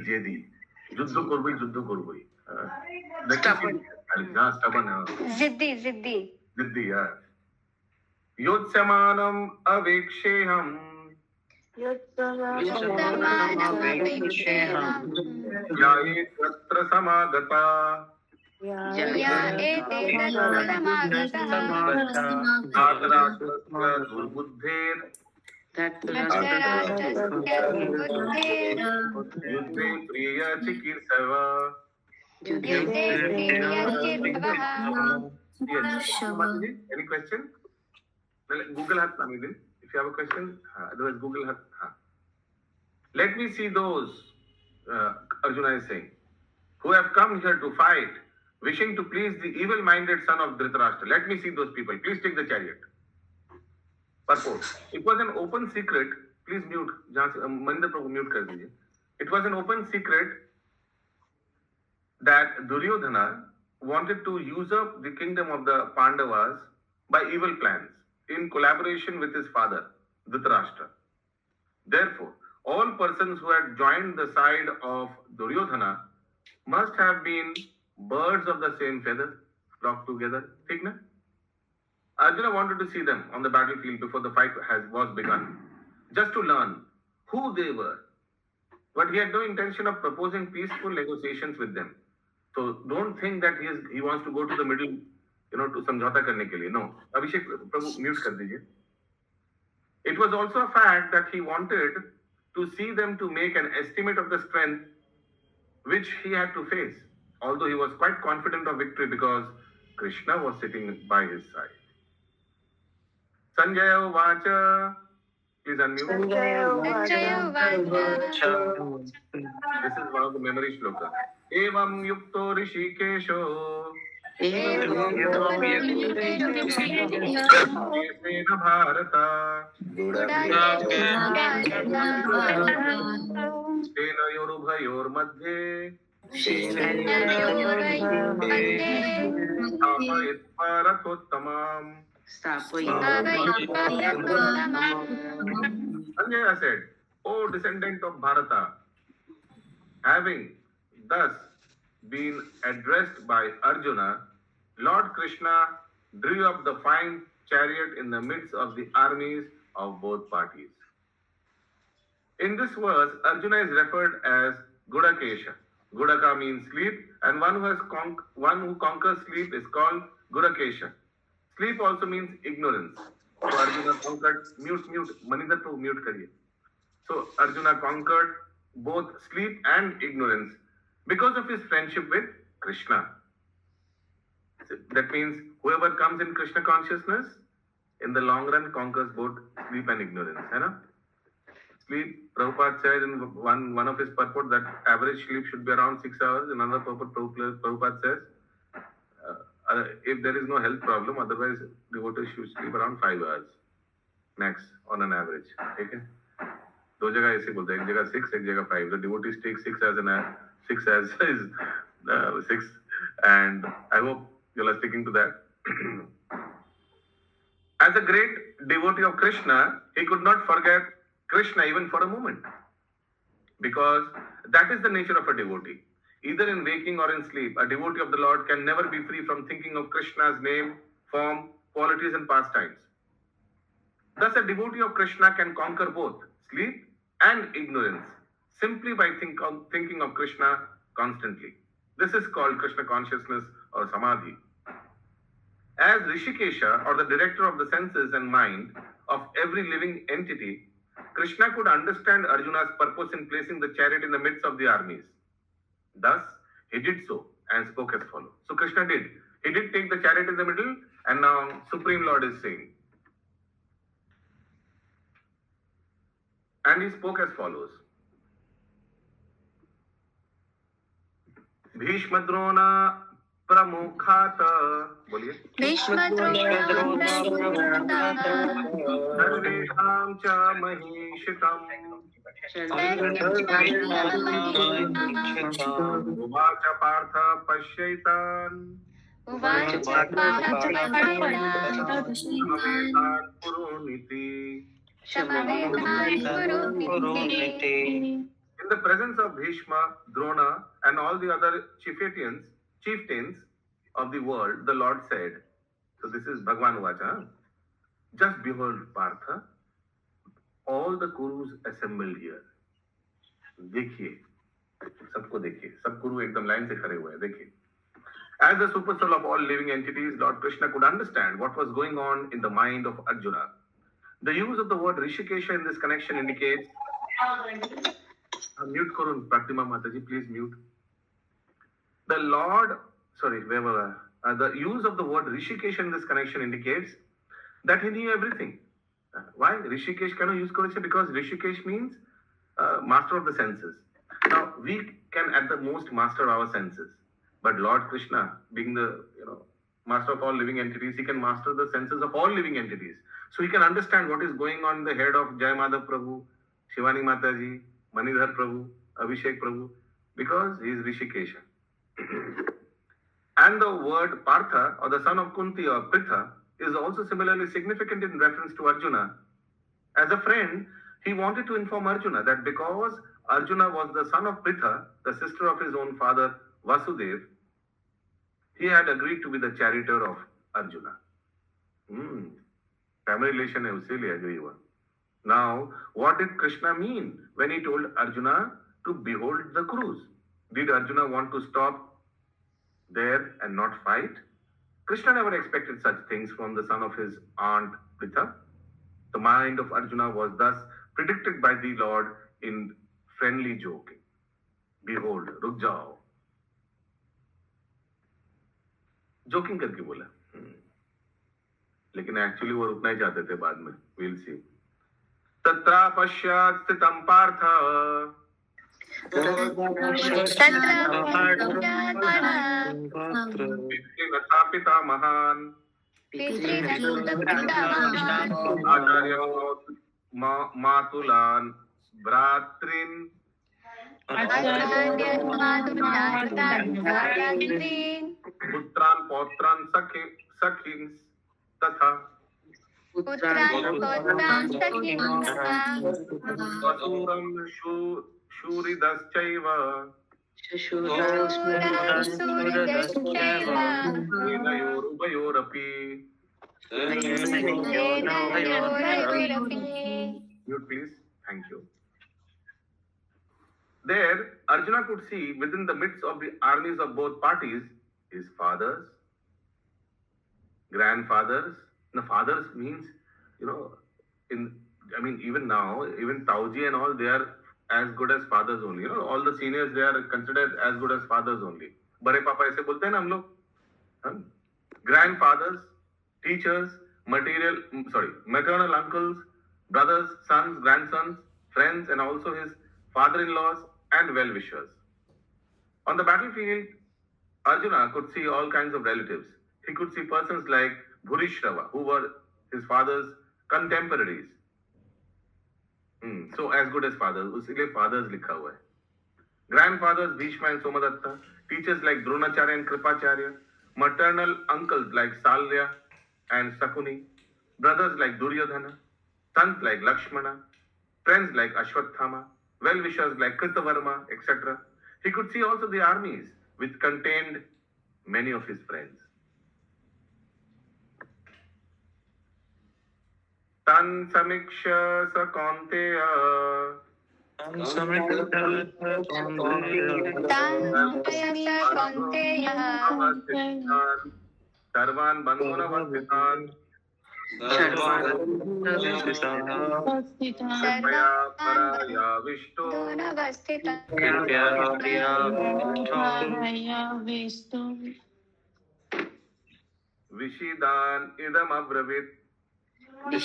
S1: যুদ্ধ করবই জিদ্দি योत्समानम् अवेक्षेऽहम् यायेऽत्र समागता दुर्बुद्धेर् युद्धे प्रिय चिकीर्षव Any question? Google hat Namidin. If you have a question, otherwise Google hat. Let me see those, Arjuna is saying, who have come here to fight, wishing to please the evil-minded son of Dhritarashtra. Let me see those people. Please take the chariot. Purport. It was an open secret. Please mute. Maninder Prabhu mute kar dijiye. It was an open secret that Duryodhana wanted to usurp the kingdom of the Pandavas by evil plans in collaboration with his father, Dhritarashtra. Therefore, all persons who had joined the side of Duryodhana must have been birds of the same feather, flocked together. Theek na? Arjuna wanted to see them on the battlefield before the fight was begun, just to learn who they were. But he had no intention of proposing peaceful negotiations with them. So don't think that he wants to go to the middle, to samjhauta karne ke liye. No. Abhishek Prabhu mute kar dijiye. It was also a fact that he wanted to see them to make an estimate of the strength which he had to face, although he was quite confident of victory because Krishna was sitting by his side. Sanjaya Vacha, please unmute. This is one of the memory shlokas. Evam yukto rishikesho देशेन भारत सेनयोरुभयोर्मध्ये स्थापयित्वा रथोत्तमाम्. Sanjaya said, O descendant of Bharata, having thus been addressed by Arjuna, Lord Krishna drew up the fine chariot in the midst of the armies of both parties. In this verse, Arjuna is referred as Gudakesha. Gudaka means sleep, and one who conquers sleep is called Gudakesha. Sleep also means ignorance. So Arjuna conquered Manidhar to mute kariye. So Arjuna conquered both sleep and ignorance because of his friendship with Krishna. That means whoever comes in Krishna consciousness, in the long run conquers both sleep and ignorance. Hai na? Sleep, Prabhupada said in one of his purport that average sleep should be around 6 hours. In another purport, Prabhupada says, if there is no health problem, otherwise devotees should sleep around 5 hours max on an average. Okay? दो जगह ऐसे बोलते हैं, एक जगह 6, एक जगह 5. The devotees take 6 as 6, and I hope you are sticking to that. As a great devotee of Krishna, he could not forget Krishna even for a moment, because that is the nature of a devotee. Either in waking or in sleep, a devotee of the Lord can never be free from thinking of Krishna's name, form, qualities and pastimes. Thus, a devotee of Krishna can conquer both sleep and ignorance simply by thinking of Krishna constantly. This is called Krishna consciousness or samadhi. As Rishikesha, or the director of the senses and mind of every living entity, Krishna could understand Arjuna's purpose in placing the chariot in the midst of the armies. Thus, he did so and spoke as follows. So Krishna did. He did take the chariot in the middle, and now Supreme Lord is saying. And he spoke as follows. Bhishma Drona प्रमुखात बोलिए सर्वेषां च महीषितम् उवाच Partha पश्यैतान् समवेतान् कुरुनिति. In the presence of Bhishma, Drona, and all the other chieftains of the world, the Lord said, so this is Bhagwan Vacha, just behold Partha, all the Kurus assembled here. देखिए, सबको देखिए, सब Kuru एकदम line से खड़े हुए हैं, देखिए. As the super soul of all living entities, Lord Krishna could understand what was going on in the mind of Arjuna. The use of the word Rishikesha in this connection indicates. Mute Korun, Pratima Mataji, please mute. The use of the word Rishikesh in this connection indicates that he knew everything. Why? Rishikesh cannot use Korecha because Rishikesh means master of the senses. Now, we can at the most master our senses. But Lord Krishna, being the master of all living entities, he can master the senses of all living entities. So he can understand what is going on in the head of Jai Madhav Prabhu, Shivani Mataji, Manidhar Prabhu, Abhishek Prabhu, because he is Rishikesha. And the word Partha, or the son of Kunti or Pritha, is also similarly significant in reference to Arjuna. As a friend, he wanted to inform Arjuna that because Arjuna was the son of Pritha, the sister of his own father Vasudev, he had agreed to be the charioteer of Arjuna. Family relation hai usse jo huwa. Now, what did Krishna mean when he told Arjuna to behold the Kurus? Did Arjuna want to stop there and not fight? Krishna never expected such things from the son of his aunt Pritha. The mind of Arjuna was thus predicted by the Lord in friendly joking. Behold, ruk jao. Joking करके बोला, लेकिन actually वो रुकना ही चाहते थे बाद में. We'll see. तत्रा पश्चात् स्थितं पार्थ. पितृनता पितामहान् आचार्य मातुलान् भ्रातॄन् पुत्रान् पौत्रान् सखीन् तथा शूरं शूरिदश्चैव सेनयोरुभयोरपि. Mute, please. Thank you. There, Arjuna could see within the midst of the armies of both parties his fathers, grandfathers. The fathers means, even now, even Tauji and all, they are as good as fathers only. All the seniors, they are considered as good as fathers only. Bade Papa ऐसे बोलते हैं ना हम लोग. Grandfathers, teachers, maternal uncles, brothers, sons, grandsons, friends, and also his father-in-laws and well-wishers. On the battlefield, Arjuna could see all kinds of relatives. He could see persons like Bhurishrava, who were his father's contemporaries. So as good as fathers, उसलिए fathers लिखा हुआ है. Grandfathers Bhishma and Somadatta, teachers like Dronacharya and Kripacharya, maternal uncles like Salya and Sakuni, brothers like Duryodhana, sons like Lakshmana, friends like Ashwathama, well-wishers like Kritavarma, etc. He could see also the armies, which contained many of his friends. Tan Samiksha Sa Kaunteya Sarvan Bandhunavasthitan Sarvaya Paraya Vishto Vishidan Idam Abravit. Few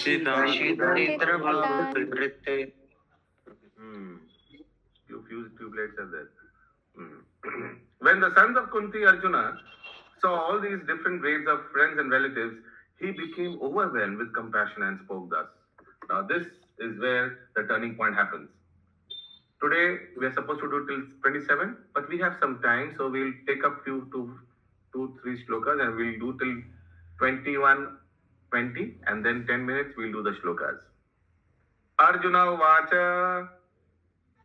S1: blades are there. When the sons of Kunti Arjuna saw all these different grades of friends and relatives, he became overwhelmed with compassion and spoke thus. Now this is where the turning point happens. Today we are supposed to do till 27, but we have some time, so we'll take up two, three shlokas and we'll do till 21, 20, and then 10 minutes we'll do the shlokas. Arjuna Uvacha.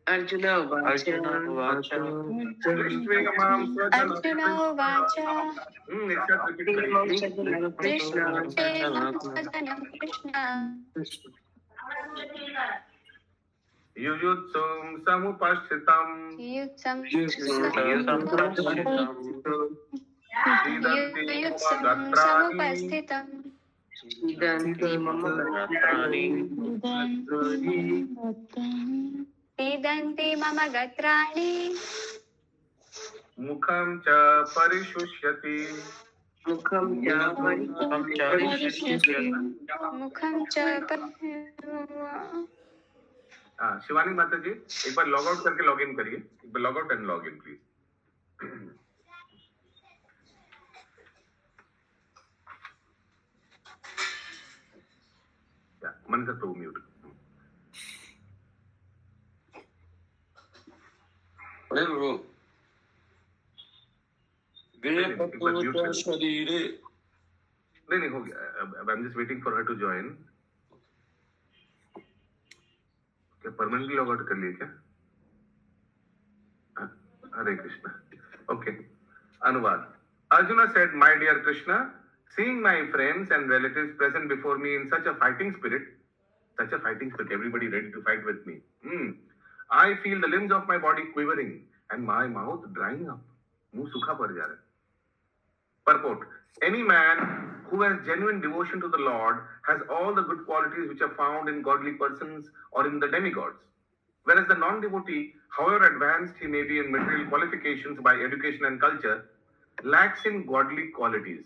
S4: Arjuna Uvacha.
S1: Yujutsum samupashritam
S2: Pidanti mama gatrani
S1: Mukham cha parishusyati
S2: Mukham cha
S1: Shivani माता जी एक बार log out करके log in करिए एक बार log out and log in please मन कर तो म्यूट
S13: शरीरे
S1: नहीं हो गया I am just waiting for her to join क्या परमानेंटली लॉग आउट कर लिए क्या हरे कृष्णा ओके अनुवाद Arjuna said, my dear Krishna, seeing my friends and relatives present before me in such a fighting spirit, everybody ready to fight with me, I feel the limbs of my body quivering and my mouth drying up. मुंह सूखा पड़ जा रहा है. Purport: any man who has genuine devotion to the Lord has all the good qualities which are found in godly persons or in the demigods. Whereas the non-devotee, however advanced he may be in material qualifications by education and culture, lacks in godly qualities.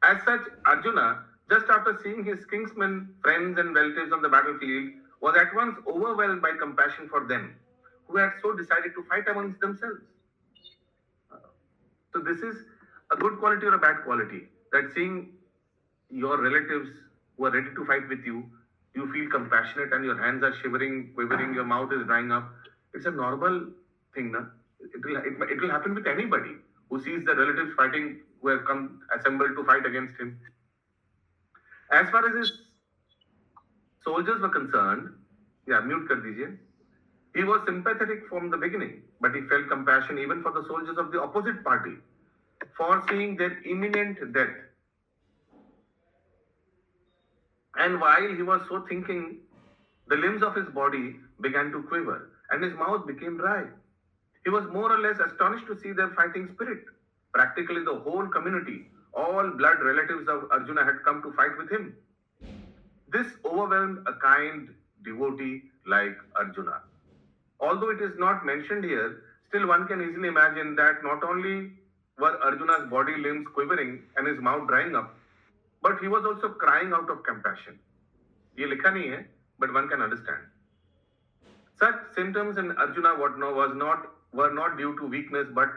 S1: As such, Arjuna, just after seeing his kinsmen, friends and relatives on the battlefield, was at once overwhelmed by compassion for them, who had so decided to fight amongst themselves. So this is a good quality or a bad quality, that seeing your relatives who are ready to fight with you, you feel compassionate and your hands are shivering, quivering, your mouth is drying up. It's a normal thing, na? It will happen with anybody who sees the relatives fighting, who have come assembled to fight against him. As far as his soldiers were concerned, yeah, mute kar dijiye. He was sympathetic from the beginning, but he felt compassion even for the soldiers of the opposite party, foreseeing their imminent death. And while he was so thinking, the limbs of his body began to quiver and his mouth became dry. He was more or less astonished to see their fighting spirit. Practically the whole community, all blood relatives of Arjuna had come to fight with him. This overwhelmed a kind devotee like Arjuna. Although it is not mentioned here, still one can easily imagine that not only were Arjuna's body limbs quivering and his mouth drying up, but he was also crying out of compassion. ये लिखा नहीं है, but one can understand. Such symptoms in Arjuna were not due to weakness, but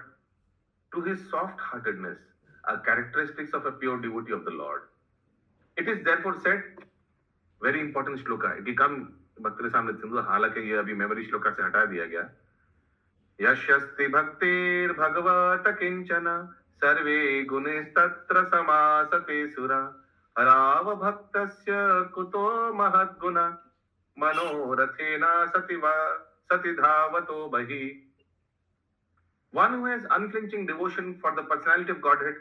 S1: to his soft-heartedness, are characteristics of a pure devotee of the Lord. It is therefore said, very important shloka. It will come भक्त के सामने सिंधु, हालांकि ये अभी memory shloka से हटा दिया गया. यशस्ति भक्तेर भगवत किंचन सर्वे गुणस्तत्र समासते सुरा हराव भक्तस्य कुतो महद्गुण मनोरथेना सति धावतो बहि. One who has unflinching devotion for the personality of Godhead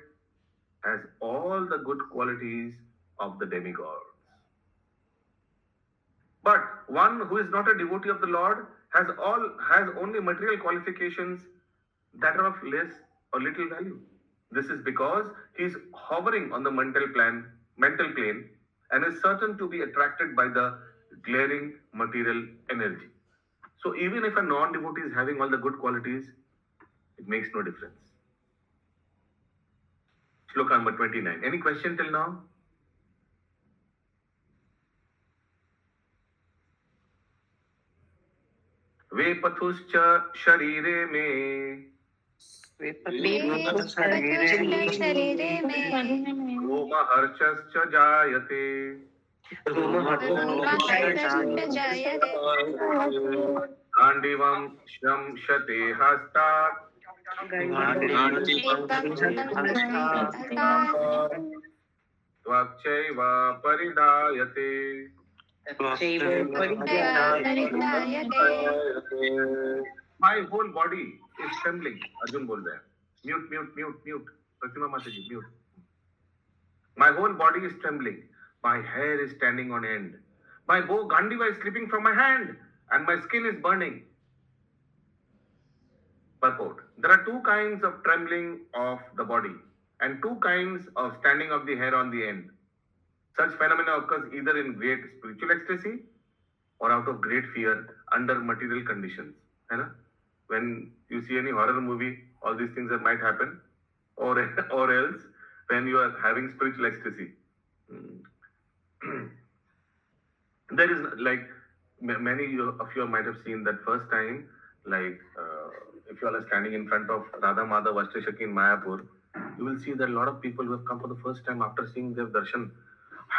S1: has all the good qualities of the demigods. But one who is not a devotee of the Lord has only material qualifications that are of less or little value. This is because he is hovering on the mental plane and is certain to be attracted by the glaring material energy. So even if a non-devotee is having all the good qualities, it makes no difference. Shloka number 29. Any question till now? वेपथुश्च शरीरे मे रोमहर्षश्च जायते गाण्डीवं शंशते हस्तात् त्वक्चैव परिधायते. My whole body is trembling. Arjun बोल रहे हैं. Mute. Pratima Mataji, mute. My whole body is trembling. My hair is standing on end. My bow Gandiva is slipping from my hand, and my skin is burning. Purport. There are two kinds of trembling of the body, and two kinds of standing of the hair on the end. Such phenomena occurs either in great spiritual ecstasy or out of great fear under material conditions. When you see any horror movie, all these things that might happen, or else when you are having spiritual ecstasy. There is like many of you might have seen that first time, like if you all are standing in front of Radha Madhav Ashtashaki in Mayapur, you will see that a lot of people who have come for the first time after seeing their darshan,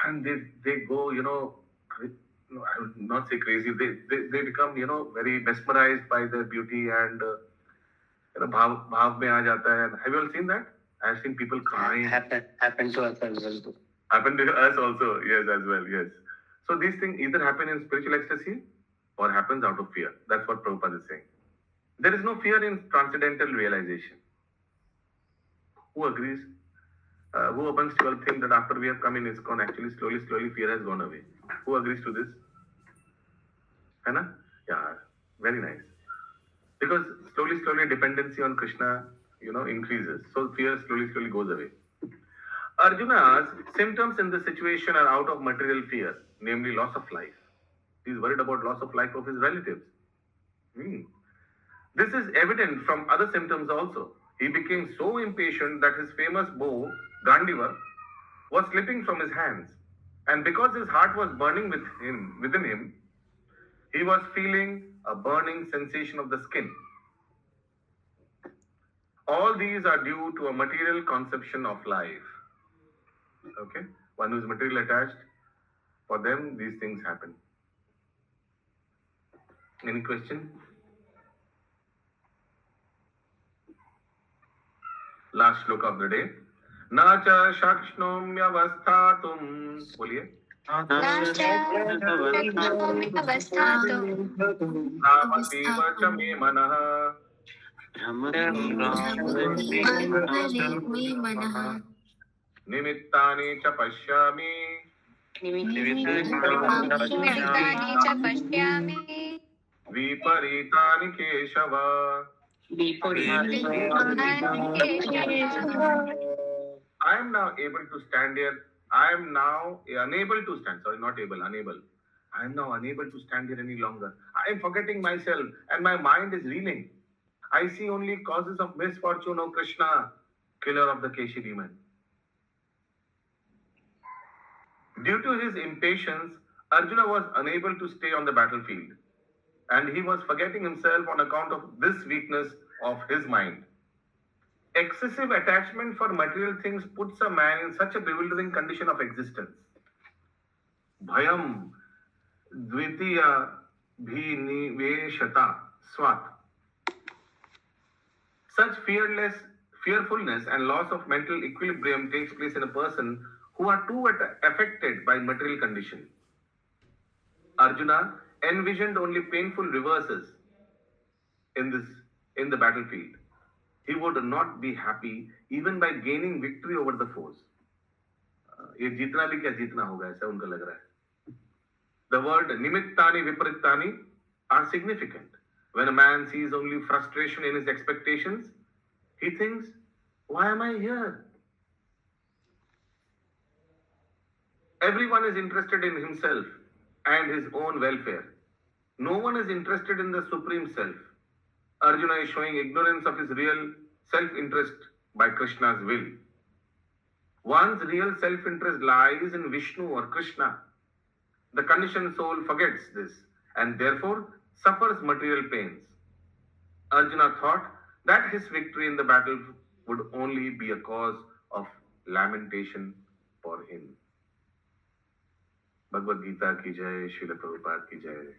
S1: and they go, I would not say crazy, they become, very mesmerized by their beauty and, bhav mein aa jata hai. Have you all seen that? I have seen people crying.
S10: Happened to us as well too.
S1: Happened to us also, yes, as well, yes. So these things either happen in spiritual ecstasy or happens out of fear. That's what Prabhupada is saying. There is no fear in transcendental realization. Who agrees? Who amongst you all think that after we have come in ISKCON, actually slowly fear has gone away? Who agrees to this? Hana? Yeah, very nice. Because slowly dependency on Krishna, increases. So fear slowly goes away. Arjuna's symptoms in this situation are out of material fear, namely loss of life. He is worried about loss of life of his relatives. This is evident from other symptoms also. He became so impatient that his famous bow, Gandiva, was slipping from his hands. And because his heart was burning within him, He was feeling a burning sensation of the skin. All these are due to a material conception of life. Okay? One who is material attached, for them these things happen. Any question? Last shloka of the day. Na cha shakshnomyavasthatum. Boliye. Namativa cha me manah. Nimittani cha pashyami. Viparitani keshava. I am now able to stand here. I am now unable to stand. Sorry, not able, unable. I am now unable to stand here any longer. I am forgetting myself and my mind is reeling. I see only causes of misfortune, O Krishna, killer of the Keshi demon. Due to his impatience, Arjuna was unable to stay on the battlefield. And he was forgetting himself on account of this weakness of his mind. Excessive attachment for material things puts a man in such a bewildering condition of existence. Bhayam dvitiya bhiniveshata swat. Such fearfulness and loss of mental equilibrium takes place in a person who are too affected by material condition. Arjuna envisioned only painful reverses in the battlefield. He would not be happy even by gaining victory over the foes. ये जीतना भी क्या जीतना होगा ऐसा उनका लग रहा है. The word nimittani viparitani are significant. When a man sees only frustration in his expectations, he thinks, why am I here? Everyone is interested in himself and his own welfare. No one is interested in the Supreme Self. Arjuna is showing ignorance of his real self-interest by Krishna's will. One's real self-interest lies in Vishnu or Krishna. The conditioned soul forgets this and therefore suffers material pains. Arjuna thought that his victory in the battle would only be a cause of lamentation for him. Bhagavad Gita ki jai, Srila Prabhupada ki jai.